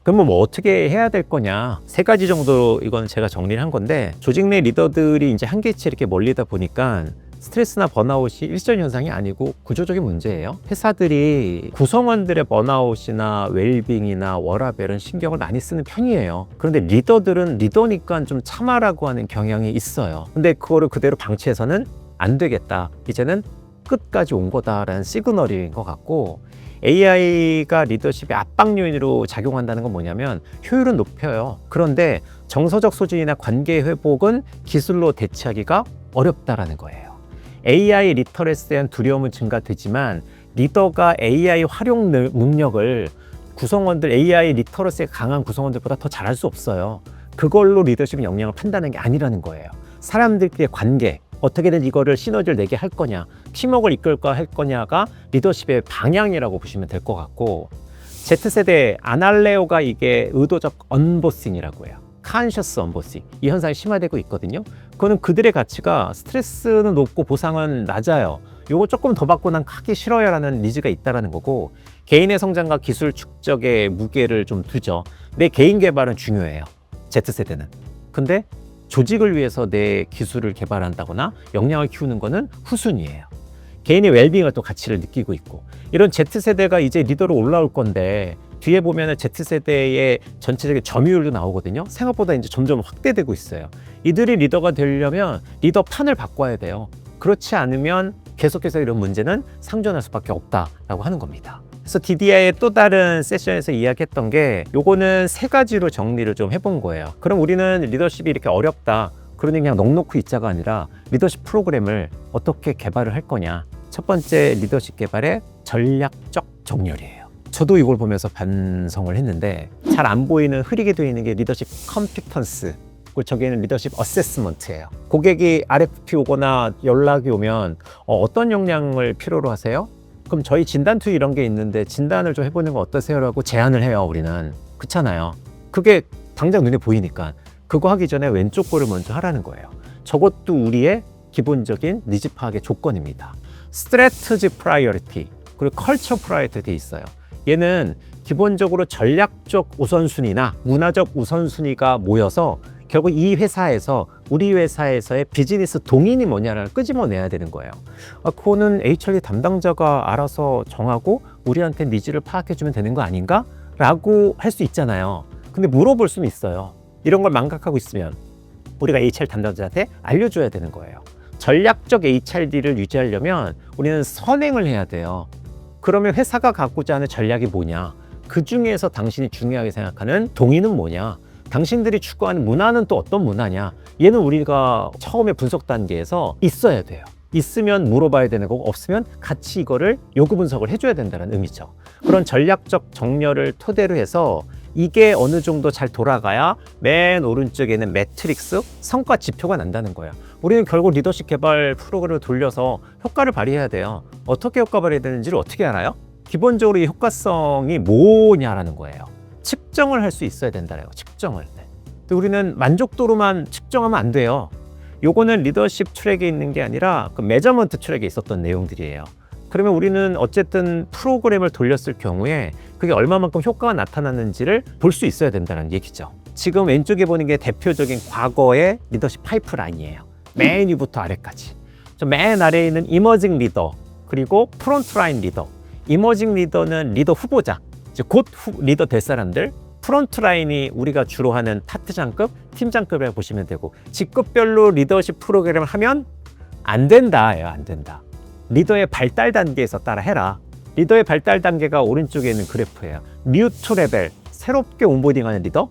그러면 뭐 어떻게 해야 될 거냐? 3가지 정도 이건 제가 정리를 한 건데 조직 내 리더들이 이제 한계치에 이렇게 몰리다 보니까 스트레스나 번아웃이 일전 현상이 아니고 구조적인 문제예요. 회사들이 구성원들의 번아웃이나 웰빙이나 워라밸은 신경을 많이 쓰는 편이에요. 그런데 리더들은 리더니까 좀 참아라고 하는 경향이 있어요. 근데 그거를 그대로 방치해서는 안 되겠다. 이제는 끝까지 온 거다라는 시그널인 것 같고 AI가 리더십의 압박 요인으로 작용한다는 건 뭐냐면 효율은 높여요. 그런데 정서적 소진이나 관계 회복은 기술로 대체하기가 어렵다라는 거예요. AI 리터러시에 대한 두려움은 증가되지만 리더가 AI 활용 능력을 구성원들 AI 리터러시에 강한 구성원들보다 더 잘할 수 없어요. 그걸로 리더십의 역량을 판단하는 게 아니라는 거예요. 사람들끼리의 관계, 어떻게든 이거를 시너지를 내게 할 거냐, 팀워크를 이끌까 할 거냐가 리더십의 방향이라고 보시면 될 것 같고 Z세대 아날레오가 이게 의도적 언보싱이라고 해요. 컨셔스 언보싱. 이 현상이 심화되고 있거든요. 그거는 그들의 가치가 스트레스는 높고 보상은 낮아요. 요거 조금 더 받고 난 하기 싫어요 라는 니즈가 있다는 거고 개인의 성장과 기술 축적에 무게를 좀 두죠. 내 개인 개발은 중요해요. Z세대는. 근데 조직을 위해서 내 기술을 개발한다거나 역량을 키우는 거는 후순위예요. 개인의 웰빙을 또 가치를 느끼고 있고 이런 Z세대가 이제 리더로 올라올 건데 뒤에 보면은 Z세대의 전체적인 점유율도 나오거든요. 생각보다 이제 점점 확대되고 있어요. 이들이 리더가 되려면 리더 판을 바꿔야 돼요. 그렇지 않으면 계속해서 이런 문제는 상존할 수밖에 없다라고 하는 겁니다. 그래서 DDI의 또 다른 세션에서 이야기했던 게 요거는 3가지로 정리를 좀 해본 거예요. 그럼 우리는 리더십이 이렇게 어렵다. 그러니 그냥 넋놓고 있자가 아니라 리더십 프로그램을 어떻게 개발을 할 거냐. 첫 번째 리더십 개발의 전략적 정렬이에요. 저도 이걸 보면서 반성을 했는데 잘 안 보이는 흐리게 되어 있는 게 리더십 컴피턴스 그리고 저기에는 리더십 어세스먼트예요. 고객이 RFP 오거나 연락이 오면 어떤 역량을 필요로 하세요? 그럼 저희 진단 툴 이런 게 있는데 진단을 좀 해보는 거 어떠세요? 라고 제안을 해요. 우리는. 그렇잖아요. 그게 당장 눈에 보이니까 그거 하기 전에 왼쪽 거를 먼저 하라는 거예요. 저것도 우리의 기본적인 니즈 파악의 조건입니다. 스트래티지 프라이어리티 그리고 컬처 프라이어티 돼 있어요. 얘는 기본적으로 전략적 우선순위나 문화적 우선순위가 모여서 결국 이 회사에서 우리 회사에서의 비즈니스 동인이 뭐냐를 끄집어내야 되는 거예요. 그거는 HRD 담당자가 알아서 정하고 우리한테 니즈를 파악해주면 되는 거 아닌가? 라고 할 수 있잖아요. 근데 물어볼 수는 있어요. 이런 걸 망각하고 있으면 우리가 HR 담당자한테 알려줘야 되는 거예요. 전략적 HRD를 유지하려면 우리는 선행을 해야 돼요. 그러면 회사가 갖고자 하는 전략이 뭐냐? 그 중에서 당신이 중요하게 생각하는 동의는 뭐냐? 당신들이 추구하는 문화는 또 어떤 문화냐? 얘는 우리가 처음에 분석 단계에서 있어야 돼요. 있으면 물어봐야 되는 거고 없으면 같이 이거를 요구 분석을 해줘야 된다는 의미죠. 그런 전략적 정렬을 토대로 해서 이게 어느 정도 잘 돌아가야 맨 오른쪽에는 매트릭스, 성과 지표가 난다는 거예요. 우리는 결국 리더십 개발 프로그램을 돌려서 효과를 발휘해야 돼요. 어떻게 효과 발휘해야 되는지를 어떻게 알아요? 기본적으로 이 효과성이 뭐냐라는 거예요. 측정을 할 수 있어야 된다는 거예요. 측정을. 근데 우리는 만족도로만 측정하면 안 돼요. 요거는 리더십 트랙에 있는 게 아니라 그 매저먼트 트랙에 있었던 내용들이에요. 그러면 우리는 어쨌든 프로그램을 돌렸을 경우에 그게 얼마만큼 효과가 나타났는지를 볼 수 있어야 된다는 얘기죠. 지금 왼쪽에 보는 게 대표적인 과거의 리더십 파이프라인이에요. 맨 위부터 아래까지. 맨 아래에 있는 이머징 리더 그리고 프론트라인 리더. 이머징 리더는 리더 후보자, 곧 리더 될 사람들. 프론트라인이 우리가 주로 하는 파트장급, 팀장급이라고 보시면 되고 직급별로 리더십 프로그램을 하면 안 된다예요. 안 된다. 리더의 발달 단계에서 따라 해라. 리더의 발달 단계가 오른쪽에 있는 그래프예요. 뉴2 레벨, 새롭게 온보딩하는 리더.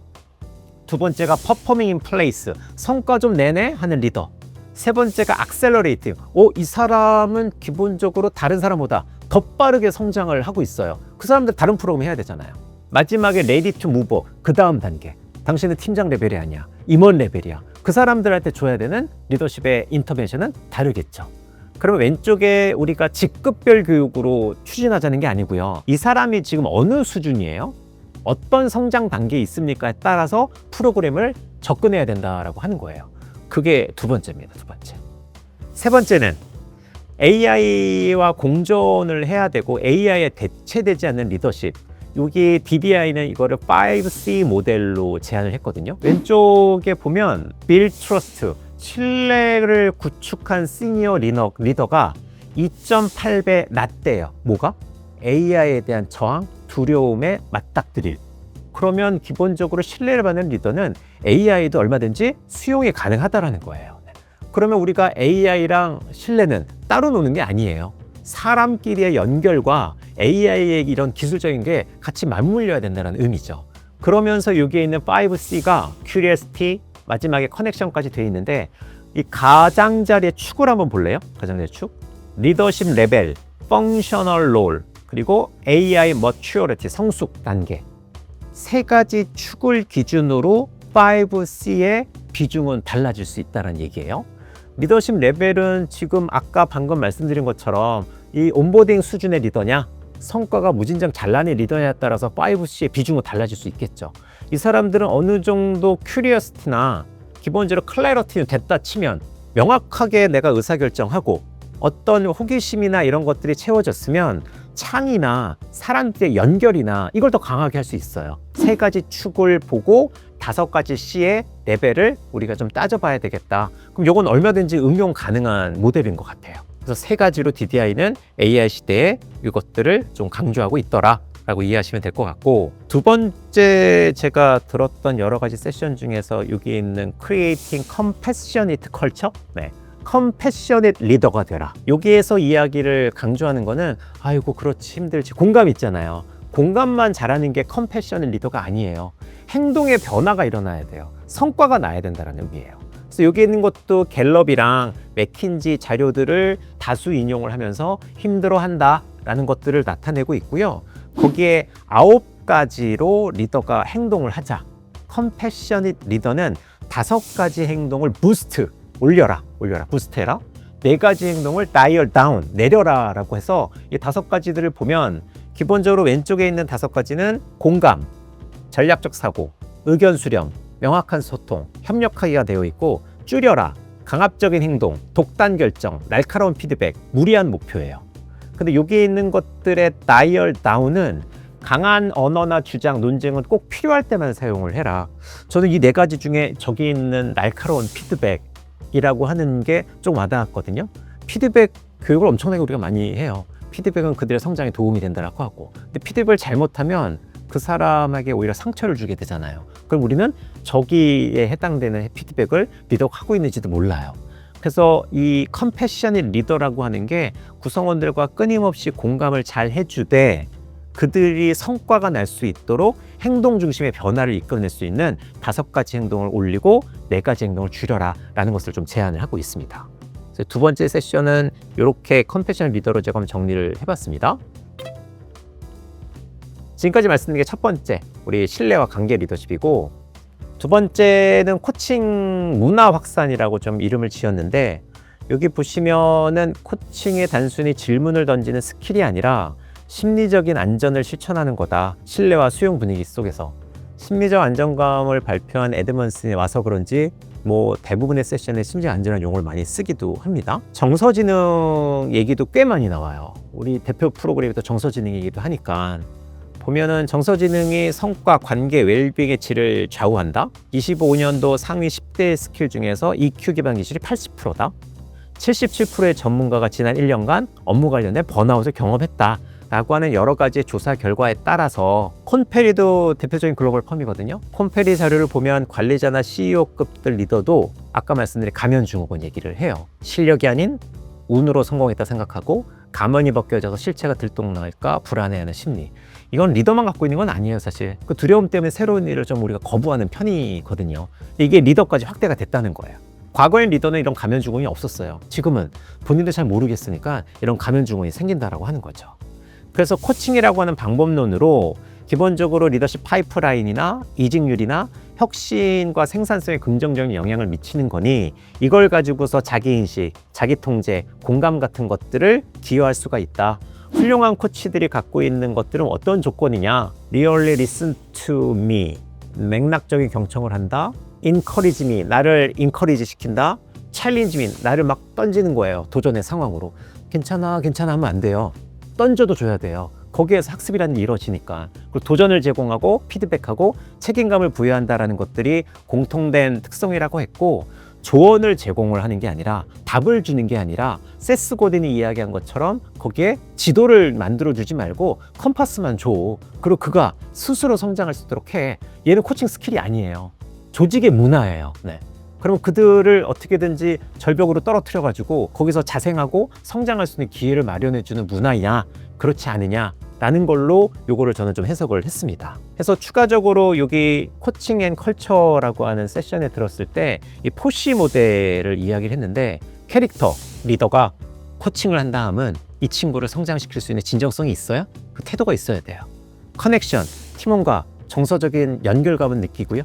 두 번째가 퍼포밍 인 플레이스, 성과 좀 내네 하는 리더. 세 번째가 악셀러레이팅, 이 사람은 기본적으로 다른 사람보다 더 빠르게 성장을 하고 있어요. 그 사람들 다른 프로그램 해야 되잖아요. 마지막에 레디 투 무버, 그 다음 단계. 당신은 팀장 레벨이 아니야, 임원 레벨이야. 그 사람들한테 줘야 되는 리더십의 인터벤션은 다르겠죠. 그러면 왼쪽에 우리가 직급별 교육으로 추진하자는 게 아니고요. 이 사람이 지금 어느 수준이에요? 어떤 성장 단계에 있습니까에 따라서 프로그램을 접근해야 된다라고 하는 거예요. 그게 두 번째입니다. 두 번째. 세 번째는 AI와 공존을 해야 되고 AI에 대체되지 않는 리더십. 여기 DDI는 이거를 5C 모델로 제안을 했거든요. 왼쪽에 보면 Build Trust, 신뢰를 구축한 시니어 리더가 2.8배 낮대요. 뭐가? AI에 대한 저항, 두려움에 맞닥뜨릴. 그러면 기본적으로 신뢰를 받는 리더는 AI도 얼마든지 수용이 가능하다라는 거예요. 그러면 우리가 AI랑 신뢰는 따로 노는 게 아니에요. 사람끼리의 연결과 AI의 이런 기술적인 게 같이 맞물려야 된다는 의미죠. 그러면서 여기에 있는 5C가 Curiosity, 마지막에 커넥션까지 되어 있는데 이 가장자리의 축을 한번 볼래요? 가장자리 축. 리더십 레벨, 펑셔널 롤, 그리고 AI Maturity, 성숙 단계. 세 가지 축을 기준으로 5C의 비중은 달라질 수 있다는 얘기예요. 리더십 레벨은 지금 아까 방금 말씀드린 것처럼 이 온보딩 수준의 리더냐, 성과가 무진장 잘 나는 리더냐에 따라서 5C의 비중은 달라질 수 있겠죠. 이 사람들은 어느 정도 큐리어시티나 기본적으로 클래리티는 됐다 치면 명확하게 내가 의사결정하고 어떤 호기심이나 이런 것들이 채워졌으면 창이나 사람들의 연결이나 이걸 더 강하게 할 수 있어요. 세 가지 축을 보고 5가지 C의 레벨을 우리가 좀 따져봐야 되겠다. 그럼 이건 얼마든지 응용 가능한 모델인 것 같아요. 그래서 세 가지로 DDI는 AI 시대에 이것들을 좀 강조하고 있더라 라고 이해하시면 될 것 같고, 두 번째 제가 들었던 여러 가지 세션 중에서 여기 있는 Creating Compassionate Culture, 컴패셔닛 리더가 되라. 여기에서 이야기를 강조하는 거는 아이고 그렇지 힘들지, 공감 있잖아요. 공감만 잘하는 게 컴패셔닛 리더가 아니에요. 행동의 변화가 일어나야 돼요. 성과가 나야 된다는 의미예요. 그래서 여기 있는 것도 갤럽이랑 맥킨지 자료들을 다수 인용을 하면서 힘들어한다라는 것들을 나타내고 있고요. 거기에 9가지로 리더가 행동을 하자. 컴패셔닛 리더는 5가지 행동을 부스트, 올려라, 부스트해라. 4가지 행동을 다이얼 다운, 내려라 라고 해서 이 5가지들을 보면 기본적으로 왼쪽에 있는 5가지는 공감, 전략적 사고, 의견 수렴, 명확한 소통, 협력하기가 되어 있고, 줄여라, 강압적인 행동, 독단 결정, 날카로운 피드백, 무리한 목표예요. 근데 여기에 있는 것들의 다이얼 다운은 강한 언어나 주장, 논쟁은 꼭 필요할 때만 사용을 해라. 저는 이 4가지 중에 저기 있는 날카로운 피드백이라고 하는 게 좀 와닿았거든요. 피드백 교육을 엄청나게 우리가 많이 해요. 피드백은 그들의 성장에 도움이 된다고 하고, 근데 피드백을 잘못하면 그 사람에게 오히려 상처를 주게 되잖아요. 그럼 우리는 저기에 해당되는 피드백을 리더하고 있는지도 몰라요. 그래서 이 컴패셔닛 리더라고 하는 게 구성원들과 끊임없이 공감을 잘 해주되 그들이 성과가 날 수 있도록 행동 중심의 변화를 이끌어낼 수 있는 5가지 행동을 올리고 4가지 행동을 줄여라 라는 것을 좀 제안을 하고 있습니다. 그래서 두 번째 세션은 이렇게 컴패셔닛 리더로 제가 한번 정리를 해봤습니다. 지금까지 말씀드린 게 첫 번째, 우리 신뢰와 관계 리더십이고, 두 번째는 코칭 문화 확산이라고 좀 이름을 지었는데, 여기 보시면은 코칭에 단순히 질문을 던지는 스킬이 아니라 심리적인 안전을 실천하는 거다. 신뢰와 수용 분위기 속에서. 심리적 안정감을 발표한 에드먼슨이 와서 그런지 대부분의 세션에 심리적 안전한 용어를 많이 쓰기도 합니다. 정서지능 얘기도 꽤 많이 나와요. 우리 대표 프로그램에도 정서지능 얘기도 하니까. 보면은 정서지능이 성과, 관계, 웰빙의 질을 좌우한다. 25년도 상위 10대 스킬 중에서 EQ 기반 기술이 80%다. 77%의 전문가가 지난 1년간 업무 관련된 번아웃을 경험했다 라고 하는 여러 가지 조사 결과에 따라서, 콘페리도 대표적인 글로벌 펌이거든요. 콘페리 자료를 보면 관리자나 CEO급들 리더도 아까 말씀드린 가면증후군 얘기를 해요. 실력이 아닌 운으로 성공했다 생각하고 가면이 벗겨져서 실체가 들통날까 불안해하는 심리. 이건 리더만 갖고 있는 건 아니에요, 사실. 그 두려움 때문에 새로운 일을 좀 우리가 거부하는 편이거든요. 이게 리더까지 확대가 됐다는 거예요. 과거엔 리더는 이런 가면 증후군이 없었어요. 지금은 본인도 잘 모르겠으니까 이런 가면 증후군이 생긴다라고 하는 거죠. 그래서 코칭이라고 하는 방법론으로 기본적으로 리더십 파이프라인이나 이직률이나 혁신과 생산성에 긍정적인 영향을 미치는 거니 이걸 가지고서 자기인식, 자기통제, 공감 같은 것들을 기여할 수가 있다. 훌륭한 코치들이 갖고 있는 것들은 어떤 조건이냐? Really listen to me. 맥락적인 경청을 한다. Encourage me. 나를 encourage 시킨다. Challenge me. 나를 막 던지는 거예요. 도전의 상황으로. 괜찮아, 괜찮아 하면 안 돼요. 던져도 줘야 돼요. 거기에서 학습이라는 게 이루어지니까. 그리고 도전을 제공하고 피드백하고 책임감을 부여한다라는 것들이 공통된 특성이라고 했고, 조언을 제공을 하는 게 아니라 답을 주는 게 아니라 세스 고든이 이야기한 것처럼 거기에 지도를 만들어 주지 말고 컴파스만 줘. 그리고 그가 스스로 성장할 수 있도록 해. 얘는 코칭 스킬이 아니에요. 조직의 문화예요. 네. 그러면 그들을 어떻게든지 절벽으로 떨어뜨려 가지고 거기서 자생하고 성장할 수 있는 기회를 마련해 주는 문화냐 그렇지 않느냐 라는 걸로 요거를 저는 좀 해석을 했습니다. 그래서 추가적으로 여기 코칭 앤 컬처라고 하는 세션에 들었을 때 이 포시 모델을 이야기를 했는데, 캐릭터, 리더가 코칭을 한 다음은 이 친구를 성장시킬 수 있는 진정성이 있어야 그 태도가 있어야 돼요. 커넥션, 팀원과 정서적인 연결감은 느끼고요.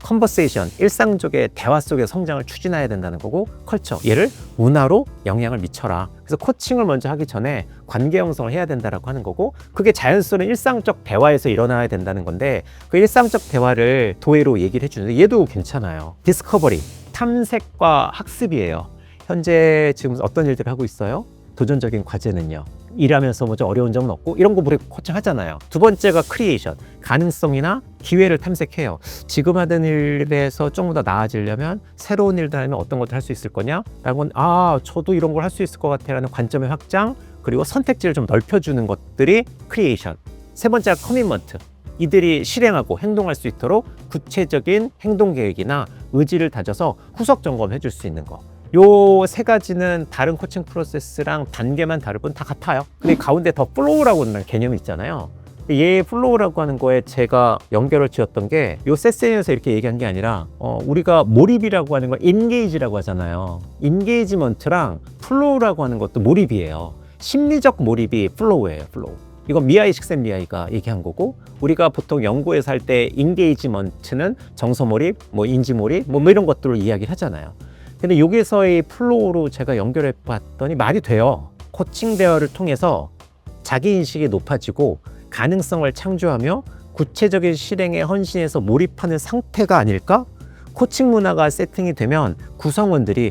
컨버세이션, 일상적의 대화 속의 성장을 추진해야 된다는 거고, 컬처, 얘를 문화로 영향을 미쳐라. 그래서 코칭을 먼저 하기 전에 관계 형성을 해야 된다라고 하는 거고, 그게 자연스러운 일상적 대화에서 일어나야 된다는 건데, 그 일상적 대화를 도예로 얘기를 해주는데 얘도 괜찮아요. 디스커버리, 탐색과 학습이에요. 현재 지금 어떤 일들을 하고 있어요? 도전적인 과제는요. 일하면서 뭐 좀 어려운 점은 없고 이런 거 우리 코칭 하잖아요. 두 번째가 크리에이션, 가능성이나 기회를 탐색해요. 지금 하던 일에서 조금 더 나아지려면 새로운 일들 하면 어떤 것들 할 수 있을 거냐? 라는 건 저도 이런 걸 할 수 있을 것 같아 라는 관점의 확장, 그리고 선택지를 좀 넓혀주는 것들이 크리에이션. 세 번째가 커미먼트. 이들이 실행하고 행동할 수 있도록 구체적인 행동 계획이나 의지를 다져서 후속 점검해 줄 수 있는 거. 요 세 가지는 다른 코칭 프로세스랑 단계만 다를 뿐 다 같아요. 근데 가운데 더 플로우라고 하는 개념이 있잖아요. 얘 플로우라고 하는 거에 제가 연결을 지었던 게 요 세션에서 이렇게 얘기한 게 아니라 우리가 몰입이라고 하는 걸 인게이지라고 하잖아요. 인게이지먼트랑 플로우라고 하는 것도 몰입이에요. 심리적 몰입이 플로우예요. 플로우. 이건 미하이 식센리아이가 얘기한 거고, 우리가 보통 연구에서 할 때 인게이지먼트는 정서 몰입, 뭐 인지 몰입, 뭐 이런 것들을 이야기를 하잖아요. 근데 여기서의 플로우로 제가 연결해 봤더니 말이 돼요. 코칭 대화를 통해서 자기인식이 높아지고 가능성을 창조하며 구체적인 실행에 헌신해서 몰입하는 상태가 아닐까? 코칭 문화가 세팅이 되면 구성원들이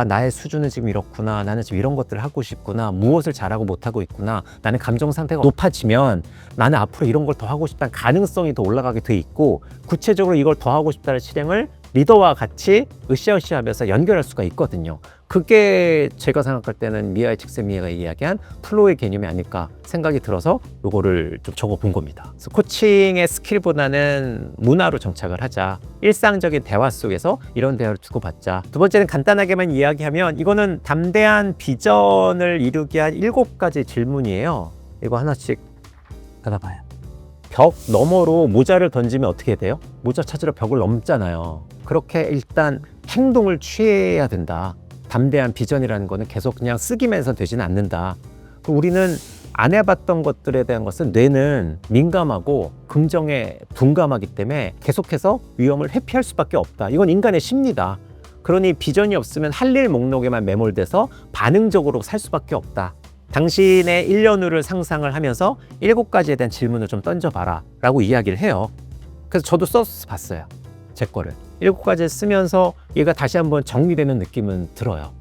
나의 수준은 지금 이렇구나, 나는 지금 이런 것들을 하고 싶구나, 무엇을 잘하고 못하고 있구나, 나는 감정 상태가 높아지면 나는 앞으로 이런 걸 더 하고 싶다는 가능성이 더 올라가게 돼 있고, 구체적으로 이걸 더 하고 싶다는 실행을 리더와 같이 으쌰으쌰하면서 연결할 수가 있거든요. 그게 제가 생각할 때는 미하이 칙센리아가 이야기한 플로우의 개념이 아닐까 생각이 들어서 요거를 좀 적어본 겁니다. 그래서 코칭의 스킬보다는 문화로 정착을 하자. 일상적인 대화 속에서 이런 대화를 주고받자. 두 번째는 간단하게만 이야기하면, 이거는 담대한 비전을 이루기 위한 7가지 질문이에요. 이거 하나씩 받아봐요. 벽 너머로 모자를 던지면 어떻게 돼요? 모자 찾으러 벽을 넘잖아요. 그렇게 일단 행동을 취해야 된다. 담대한 비전이라는 거는 계속 그냥 쓰기만 해서 되지는 않는다. 우리는 안 해봤던 것들에 대한 것은 뇌는 민감하고 긍정에 둔감하기 때문에 계속해서 위험을 회피할 수밖에 없다. 이건 인간의 심리다. 그러니 비전이 없으면 할 일 목록에만 매몰돼서 반응적으로 살 수밖에 없다. 당신의 1년 후를 상상을 하면서 7가지에 대한 질문을 좀 던져봐라 라고 이야기를 해요. 그래서 저도 써서 봤어요. 제 거를 7가지 쓰면서 얘가 다시 한번 정리되는 느낌은 들어요.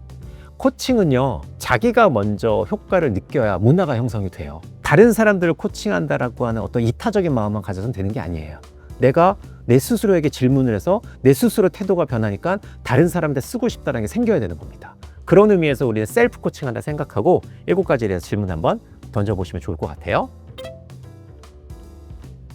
코칭은요, 자기가 먼저 효과를 느껴야 문화가 형성이 돼요. 다른 사람들을 코칭한다라고 하는 어떤 이타적인 마음만 가져서는 되는 게 아니에요. 내가 내 스스로에게 질문을 해서 내 스스로 태도가 변하니까 다른 사람한테 쓰고 싶다는 게 생겨야 되는 겁니다. 그런 의미에서 우리는 셀프 코칭한다 생각하고 7가지에 대해서 질문 한번 던져보시면 좋을 것 같아요.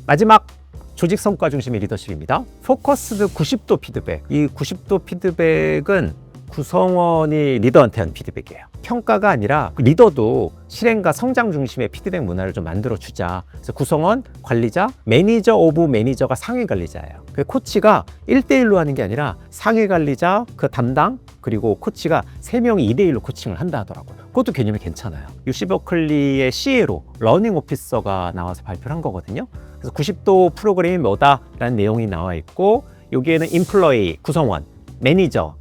마지막, 조직 성과 중심의 리더십입니다. 포커스드 90도 피드백. 이 90도 피드백은 구성원이 리더한테 한 피드백이에요. 평가가 아니라 리더도 실행과 성장 중심의 피드백 문화를 좀 만들어 주자. 그래서 구성원, 관리자, 매니저 오브 매니저가 상위 관리자예요. 그 코치가 1대1로 하는 게 아니라 상위 관리자, 그 담당, 그리고 코치가 3명이 2대1로 코칭을 한다 하더라고요. 그것도 개념이 괜찮아요. UC 버클리의 CA로 러닝 오피서가 나와서 발표를 한 거거든요. 그래서 90도 프로그램이 뭐다라는 내용이 나와 있고, 여기에는 인플로이, 구성원, 매니저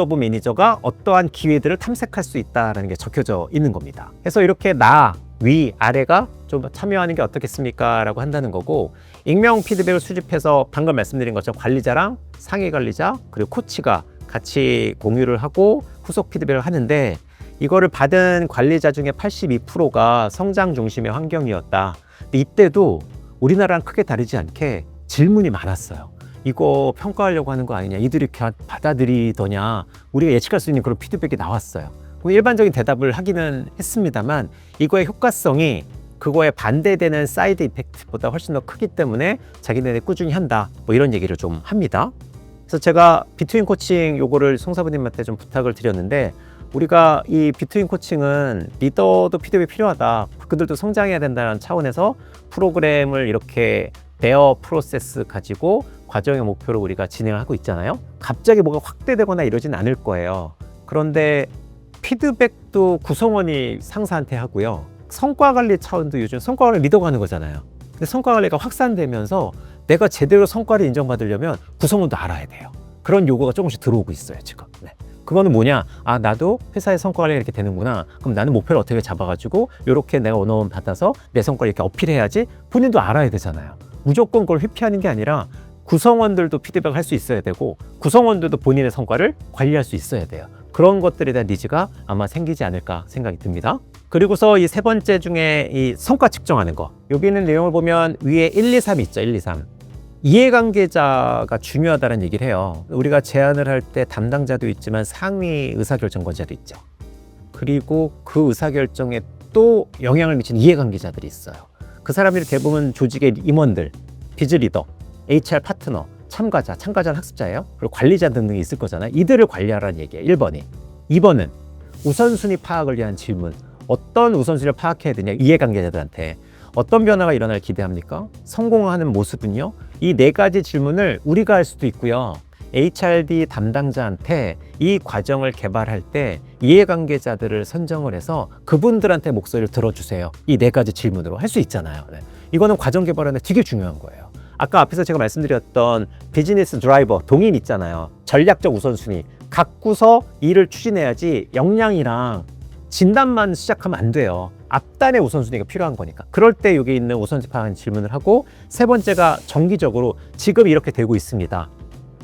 오브 매니저가 어떠한 기회들을 탐색할 수 있다는 게 적혀져 있는 겁니다. 그래서 이렇게 나, 위, 아래가 좀 참여하는 게 어떻겠습니까? 라고 한다는 거고, 익명 피드백을 수집해서 방금 말씀드린 것처럼 관리자랑 상위 관리자 그리고 코치가 같이 공유를 하고 후속 피드백을 하는데, 이거를 받은 관리자 중에 82%가 성장 중심의 환경이었다. 근데 이때도 우리나라랑 크게 다르지 않게 질문이 많았어요. 이거 평가하려고 하는 거 아니냐, 이들이 받아들이더냐, 우리가 예측할 수 있는 그런 피드백이 나왔어요. 일반적인 대답을 하기는 했습니다만, 이거의 효과성이 그거에 반대되는 사이드 이펙트보다 훨씬 더 크기 때문에 자기네들이 꾸준히 한다, 뭐 이런 얘기를 좀 합니다. 그래서 제가 비트윈 코칭 요거를 송사부님한테 좀 부탁을 드렸는데, 우리가 이 비트윈 코칭은 리더도 피드백이 필요하다, 그들도 성장해야 된다는 차원에서 프로그램을 이렇게 베어 프로세스 가지고 과정의 목표로 우리가 진행을 하고 있잖아요. 갑자기 뭐가 확대되거나 이러진 않을 거예요. 그런데 피드백도 구성원이 상사한테 하고요. 성과 관리 차원도 요즘 성과 관리 리더가 하는 거잖아요. 근데 성과 관리가 확산되면서 내가 제대로 성과를 인정받으려면 구성원도 알아야 돼요. 그런 요구가 조금씩 들어오고 있어요, 지금. 네. 그거는 뭐냐? 아, 나도 회사의 성과 관리가 이렇게 되는구나. 그럼 나는 목표를 어떻게 잡아가지고 이렇게 내가 원어원 받아서 내 성과를 이렇게 어필해야지, 본인도 알아야 되잖아요. 무조건 그걸 회피하는 게 아니라 구성원들도 피드백을 할 수 있어야 되고, 구성원들도 본인의 성과를 관리할 수 있어야 돼요. 그런 것들에 대한 니즈가 아마 생기지 않을까 생각이 듭니다. 그리고서 이 세 번째 중에 이 성과 측정하는 거, 여기 있는 내용을 보면 위에 1, 2, 3 있죠. 1, 2, 3. 이해관계자가 중요하다는 얘기를 해요. 우리가 제안을 할 때 담당자도 있지만 상위 의사결정권자도 있죠. 그리고 그 의사결정에 또 영향을 미치는 이해관계자들이 있어요. 그 사람들이 대부분 조직의 임원들, 비즈리더, HR 파트너, 참가자는 학습자예요. 그리고 관리자 등등이 있을 거잖아요. 이들을 관리하라는 얘기예요. 1번이. 2번은 우선순위 파악을 위한 질문. 어떤 우선순위를 파악해야 되냐, 이해관계자들한테. 어떤 변화가 일어날 기대합니까? 성공하는 모습은요? 이 4가지 질문을 우리가 할 수도 있고요. HRD 담당자한테 이 과정을 개발할 때 이해관계자들을 선정을 해서 그분들한테 목소리를 들어주세요. 이 4가지 질문으로 할 수 있잖아요. 네. 이거는 과정 개발하는데 되게 중요한 거예요. 아까 앞에서 제가 말씀드렸던 비즈니스 드라이버, 동인 있잖아요. 전략적 우선순위. 갖고서 일을 추진해야지 역량이랑 진단만 시작하면 안 돼요. 앞단의 우선순위가 필요한 거니까. 그럴 때 여기 있는 우선순위 파악하는 질문을 하고, 세 번째가 정기적으로 지금 이렇게 되고 있습니다.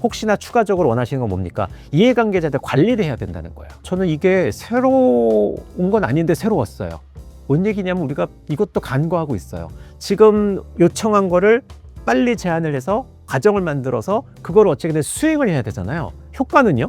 혹시나 추가적으로 원하시는 건 뭡니까? 이해관계자들 관리를 해야 된다는 거예요. 저는 이게 새로운 건 아닌데 새로웠어요. 뭔 얘기냐면 우리가 이것도 간과하고 있어요. 지금 요청한 거를 빨리 제안을 해서 과정을 만들어서 그걸 어떻게든 수행을 해야 되잖아요. 효과는요?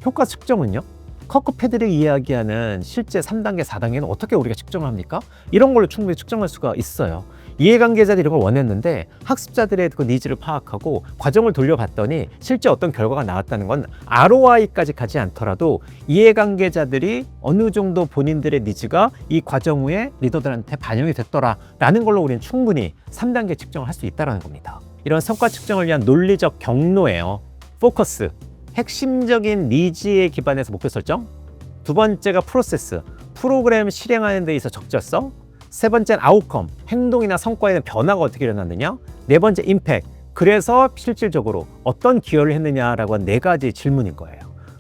효과 측정은요? 커크 패드릭이 이야기하는 실제 3단계, 4단계는 어떻게 우리가 측정을 합니까? 이런 걸로 충분히 측정할 수가 있어요. 이해관계자들이 이런 걸 원했는데 학습자들의 그 니즈를 파악하고 과정을 돌려봤더니 실제 어떤 결과가 나왔다는 건 ROI까지 가지 않더라도 이해관계자들이 어느 정도 본인들의 니즈가 이 과정 후에 리더들한테 반영이 됐더라라는 걸로 우리는 충분히 3단계 측정을 할 수 있다는 겁니다. 이런 성과 측정을 위한 논리적 경로예요. 포커스, 핵심적인 니즈에 기반해서 목표 설정. 두 번째가 프로세스, 프로그램 실행하는 데 있어 적절성. 세 번째는 아웃컴, 행동이나 성과에 대한 변화가 어떻게 일어났느냐. 네 번째 임팩트, 그래서 실질적으로 어떤 기여를 했느냐라고 한 4가지 질문인 거예요.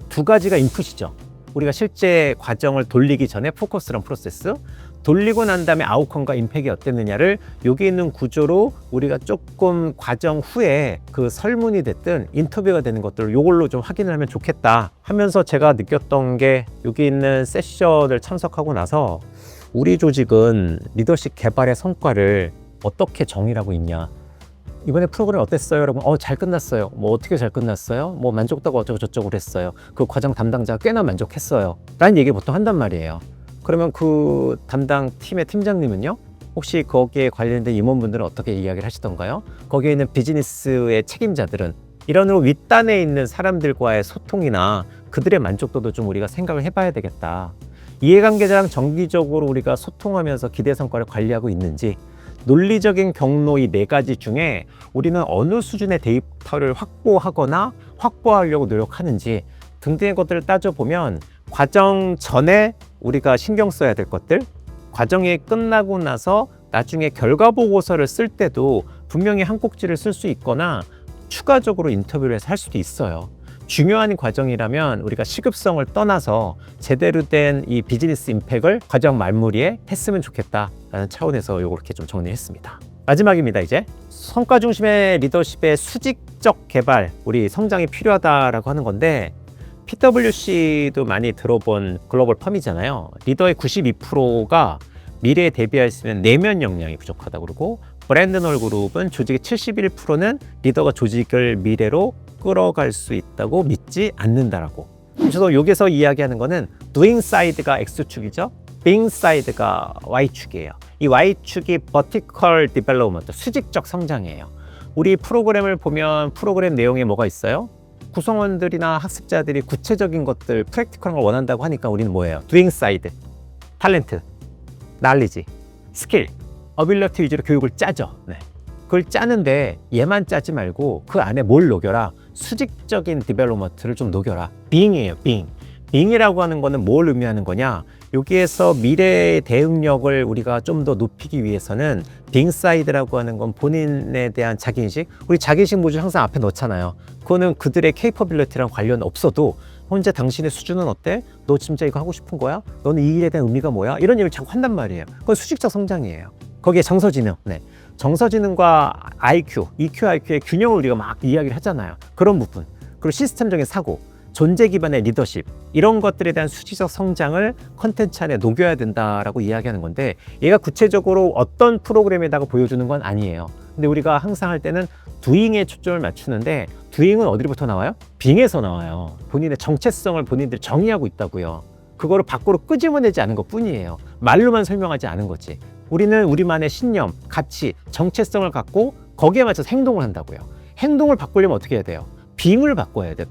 2가지가 인풋이죠. 우리가 실제 과정을 돌리기 전에 포커스랑 프로세스, 돌리고 난 다음에 아웃컴과 임팩이 어땠느냐를 여기 있는 구조로 우리가 조금 과정 후에 그 설문이 됐든 인터뷰가 되는 것들을 이걸로 좀 확인을 하면 좋겠다 하면서 제가 느꼈던 게, 여기 있는 세션을 참석하고 나서 우리 조직은 리더십 개발의 성과를 어떻게 정의를 하고 있냐. 이번에 프로그램 어땠어요? 여러분, 잘 끝났어요. 뭐 어떻게 잘 끝났어요? 뭐 만족도가 어쩌고 저쩌고 했어요. 그 과정 담당자가 꽤나 만족했어요. 라는 얘기를 보통 한단 말이에요. 그러면 그 담당 팀의 팀장님은요? 혹시 거기에 관련된 임원분들은 어떻게 이야기를 하시던가요? 거기에 있는 비즈니스의 책임자들은 이런 윗단에 있는 사람들과의 소통이나 그들의 만족도도 좀 우리가 생각을 해봐야 되겠다. 이해관계자랑 정기적으로 우리가 소통하면서 기대 성과를 관리하고 있는지, 논리적인 경로 이 4가지 중에 우리는 어느 수준의 데이터를 확보하거나 확보하려고 노력하는지 등등의 것들을 따져보면 과정 전에 우리가 신경 써야 될 것들, 과정이 끝나고 나서 나중에 결과 보고서를 쓸 때도 분명히 한 꼭지를 쓸 수 있거나 추가적으로 인터뷰를 해서 할 수도 있어요. 중요한 과정이라면 우리가 시급성을 떠나서 제대로 된 이 비즈니스 임팩을 과정 말무리에 했으면 좋겠다라는 차원에서 이렇게 좀 정리했습니다. 마지막입니다. 이제 성과 중심의 리더십의 수직적 개발, 우리 성장이 필요하다라고 하는 건데, PwC도 많이 들어본 글로벌 펌이잖아요. 리더의 92%가 미래에 대비할 수 있는 내면 역량이 부족하다고 그러고, 브랜드놀 그룹은 조직의 71%는 리더가 조직을 미래로 끌어갈 수 있다고 믿지 않는다라고. 저도 여기서 이야기하는 거는 doing side가 X축이죠. being side가 Y축이에요. 이 Y축이 vertical development, 수직적 성장이에요. 우리 프로그램을 보면 프로그램 내용에 뭐가 있어요? 구성원들이나 학습자들이 구체적인 것들, 프랙티컬한 걸 원한다고 하니까 우리는 뭐예요? doing side, 탤런트, knowledge, 스킬, 어빌리티 위주로 교육을 짜죠. 네. 그걸 짜는데 얘만 짜지 말고 그 안에 뭘 녹여라? 수직적인 디벨로먼트를 좀 녹여라. being이에요. being이라고 하는 거는 뭘 의미하는 거냐? 여기에서 미래의 대응력을 우리가 좀 더 높이기 위해서는 being side라고 하는 건 본인에 대한 자기인식, 우리 자기인식 모듈 항상 앞에 넣잖아요. 그거는 그들의 capability랑 관련 없어도 현재 당신의 수준은 어때? 너 진짜 이거 하고 싶은 거야? 너는 이 일에 대한 의미가 뭐야? 이런 얘기를 자꾸 한단 말이에요. 그건 수직적 성장이에요. 거기에 정서지능, 정서지능과 IQ, EQ, IQ의 균형을 우리가 막 이야기를 하잖아요. 그런 부분, 그리고 시스템적인 사고, 존재 기반의 리더십, 이런 것들에 대한 수직적 성장을 컨텐츠 안에 녹여야 된다라고 이야기하는 건데, 얘가 구체적으로 어떤 프로그램에다가 보여주는 건 아니에요. 근데 우리가 항상 할 때는 doing에 초점을 맞추는데, doing은 어디부터 나와요? being에서 나와요. 본인의 정체성을 본인들이 정의하고 있다고요. 그거를 밖으로 끄집어내지 않은 것 뿐이에요. 말로만 설명하지 않은 거지. 우리는 우리만의 신념, 가치, 정체성을 갖고 거기에 맞춰서 행동을 한다고요. 행동을 바꾸려면 어떻게 해야 돼요? being을 바꿔야 돼요.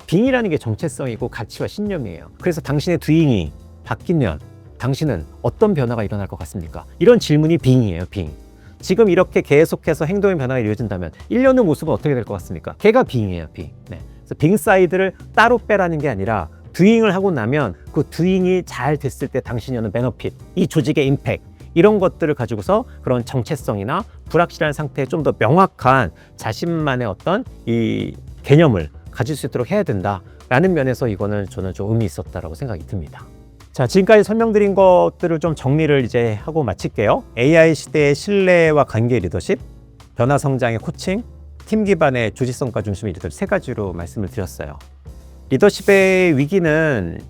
being이라는 게 정체성이고 가치와 신념이에요. 그래서 당신의 doing이 바뀌면 당신은 어떤 변화가 일어날 것 같습니까? 이런 질문이 being이에요. being. 지금 이렇게 계속해서 행동의 변화가 이루어진다면 1년 후 모습은 어떻게 될 것 같습니까? 걔가 being이에요. being. 그래서 being 사이드를 따로 빼라는 게 아니라 doing을 하고 나면 그 doing이 잘 됐을 때 당신이 얻는 베너핏, 이 조직의 임팩트, 이런 것들을 가지고서 그런 정체성이나 불확실한 상태에 좀 더 명확한 자신만의 어떤 이 개념을 가질 수 있도록 해야 된다라는 면에서 이거는 저는 좀 의미 있었다라고 생각이 듭니다. 자, 지금까지 설명드린 것들을 좀 정리를 이제 하고 마칠게요. AI 시대의 신뢰와 관계 리더십, 변화 성장의 코칭, 팀 기반의 조직성과 중심의 리더십 3가지로 말씀을 드렸어요. 리더십의 위기는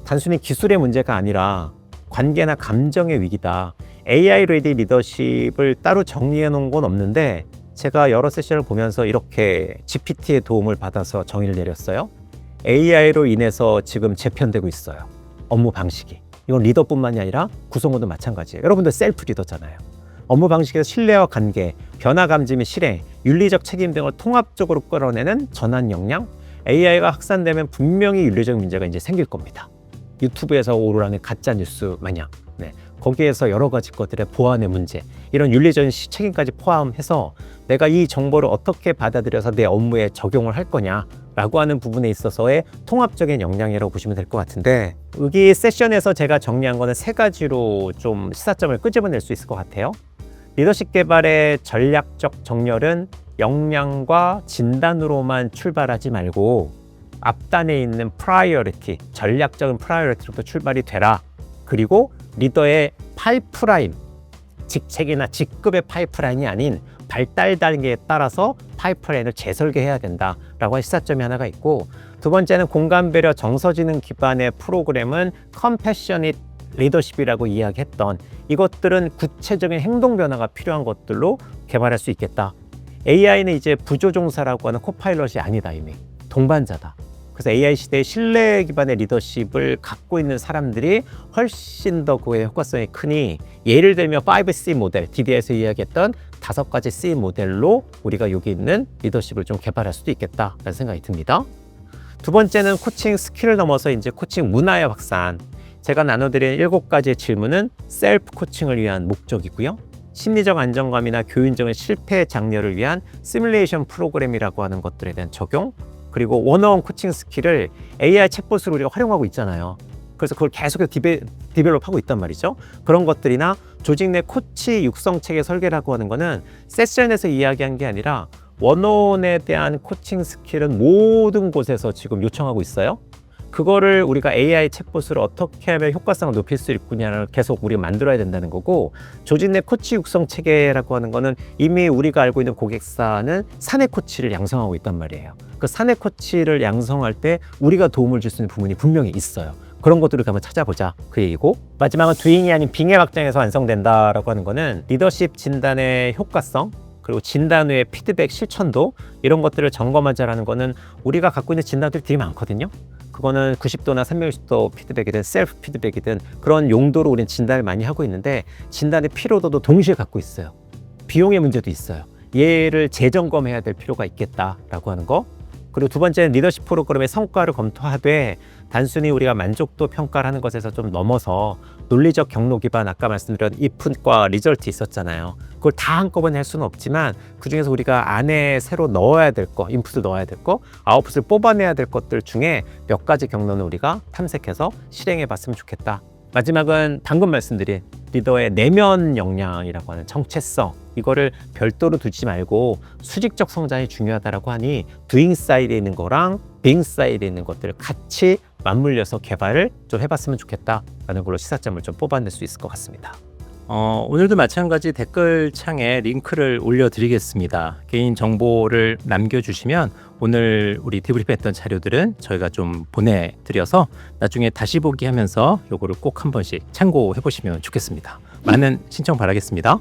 단순히 기술의 문제가 아니라 관계나 감정의 위기다. AI 레디 리더십을 따로 정리해 놓은 건 없는데, 제가 여러 세션을 보면서 이렇게 GPT의 도움을 받아서 정의를 내렸어요. AI로 인해서 지금 재편되고 있어요. 업무 방식이. 이건 리더뿐만이 아니라 구성원도 마찬가지예요. 여러분들 셀프 리더잖아요. 업무 방식에서 신뢰와 관계, 변화 감지 및 실행, 윤리적 책임 등을 통합적으로 끌어내는 전환 역량. AI가 확산되면 분명히 윤리적 문제가 이제 생길 겁니다. 유튜브에서 오르라는 가짜 뉴스 마냥. 거기에서 여러 가지 것들의 보안의 문제, 이런 윤리적 책임까지 포함해서 내가 이 정보를 어떻게 받아들여서 내 업무에 적용을 할 거냐라고 하는 부분에 있어서의 통합적인 역량이라고 보시면 될 것 같은데, 여기 세션에서 제가 정리한 거는 3가지로 좀 시사점을 끄집어낼 수 있을 것 같아요. 리더십 개발의 전략적 정렬은 역량과 진단으로만 출발하지 말고 앞단에 있는 프라이어리티, 전략적인 프라이어리티로부터 출발이 되라. 그리고 리더의 파이프라인, 직책이나 직급의 파이프라인이 아닌 발달 단계에 따라서 파이프라인을 재설계해야 된다라고 할 시사점이 하나가 있고, 2번째는 공감, 배려, 정서지능 기반의 프로그램은 컴패셔닛 리더십이라고 이야기했던 이것들은 구체적인 행동 변화가 필요한 것들로 개발할 수 있겠다. AI는 이제 부조종사라고 하는 코파일럿이 아니다. 이미 동반자다. 그래서 AI 시대의 신뢰 기반의 리더십을 갖고 있는 사람들이 훨씬 더 그의 효과성이 크니, 예를 들면 5C 모델, DD에서 이야기했던 5가지 C 모델로 우리가 여기 있는 리더십을 좀 개발할 수도 있겠다라는 생각이 듭니다. 2번째는 코칭 스킬을 넘어서 이제 코칭 문화의 확산. 제가 나눠드린 7가지의 질문은 셀프 코칭을 위한 목적이고요. 심리적 안정감이나 교인적인 실패 장려를 위한 시뮬레이션 프로그램이라고 하는 것들에 대한 적용, 그리고 원어원 코칭 스킬을 AI 챗봇으로 우리가 활용하고 있잖아요. 그래서 그걸 계속해서 디벨롭하고 있단 말이죠. 그런 것들이나 조직 내 코치 육성 체계 설계라고 하는 거는 세션에서 이야기한 게 아니라 원어원에 대한 코칭 스킬은 모든 곳에서 지금 요청하고 있어요. 그거를 우리가 AI 챗봇을 어떻게 하면 효과성을 높일 수 있느냐를 계속 우리가 만들어야 된다는 거고, 조직 내 코치 육성 체계라고 하는 거는 이미 우리가 알고 있는 고객사는 사내 코치를 양성하고 있단 말이에요. 그 사내 코치를 양성할 때 우리가 도움을 줄 수 있는 부분이 분명히 있어요. 그런 것들을 한번 찾아보자, 그 얘기고, 마지막은 doing이 아닌 being의 확장에서 완성된다라고 하는 거는 리더십 진단의 효과성, 그리고 진단 후의 피드백 실천도, 이런 것들을 점검하자라는 거는 우리가 갖고 있는 진단들이 되게 많거든요. 그거는 90도나 360도 피드백이든 셀프 피드백이든 그런 용도로 우리는 진단을 많이 하고 있는데, 진단의 피로도도 동시에 갖고 있어요. 비용의 문제도 있어요. 얘를 재점검해야 될 필요가 있겠다라고 하는 거. 그리고 두 번째는 리더십 프로그램의 성과를 검토하되 단순히 우리가 만족도 평가를 하는 것에서 좀 넘어서 논리적 경로 기반, 아까 말씀드린 if과 리절트 있었잖아요. 그걸 다 한꺼번에 할 수는 없지만 그중에서 우리가 안에 새로 넣어야 될 거, 인풋을 넣어야 될 거, 아웃풋을 뽑아내야 될 것들 중에 몇 가지 경로는 우리가 탐색해서 실행해 봤으면 좋겠다. 마지막은 방금 말씀드린 리더의 내면 역량이라고 하는 정체성, 이거를 별도로 두지 말고 수직적 성장이 중요하다라고 하니 doing 사이드에 있는 거랑 being 사이드에 있는 것들을 같이 맞물려서 개발을 좀 해봤으면 좋겠다라는 걸로 시사점을 좀 뽑아낼 수 있을 것 같습니다. 오늘도 마찬가지 댓글창에 링크를 올려드리겠습니다. 개인 정보를 남겨주시면 오늘 우리 디브리프했던 자료들은 저희가 좀 보내드려서 나중에 다시 보기 하면서 요거를 꼭 한 번씩 참고해 보시면 좋겠습니다. 많은 신청 바라겠습니다.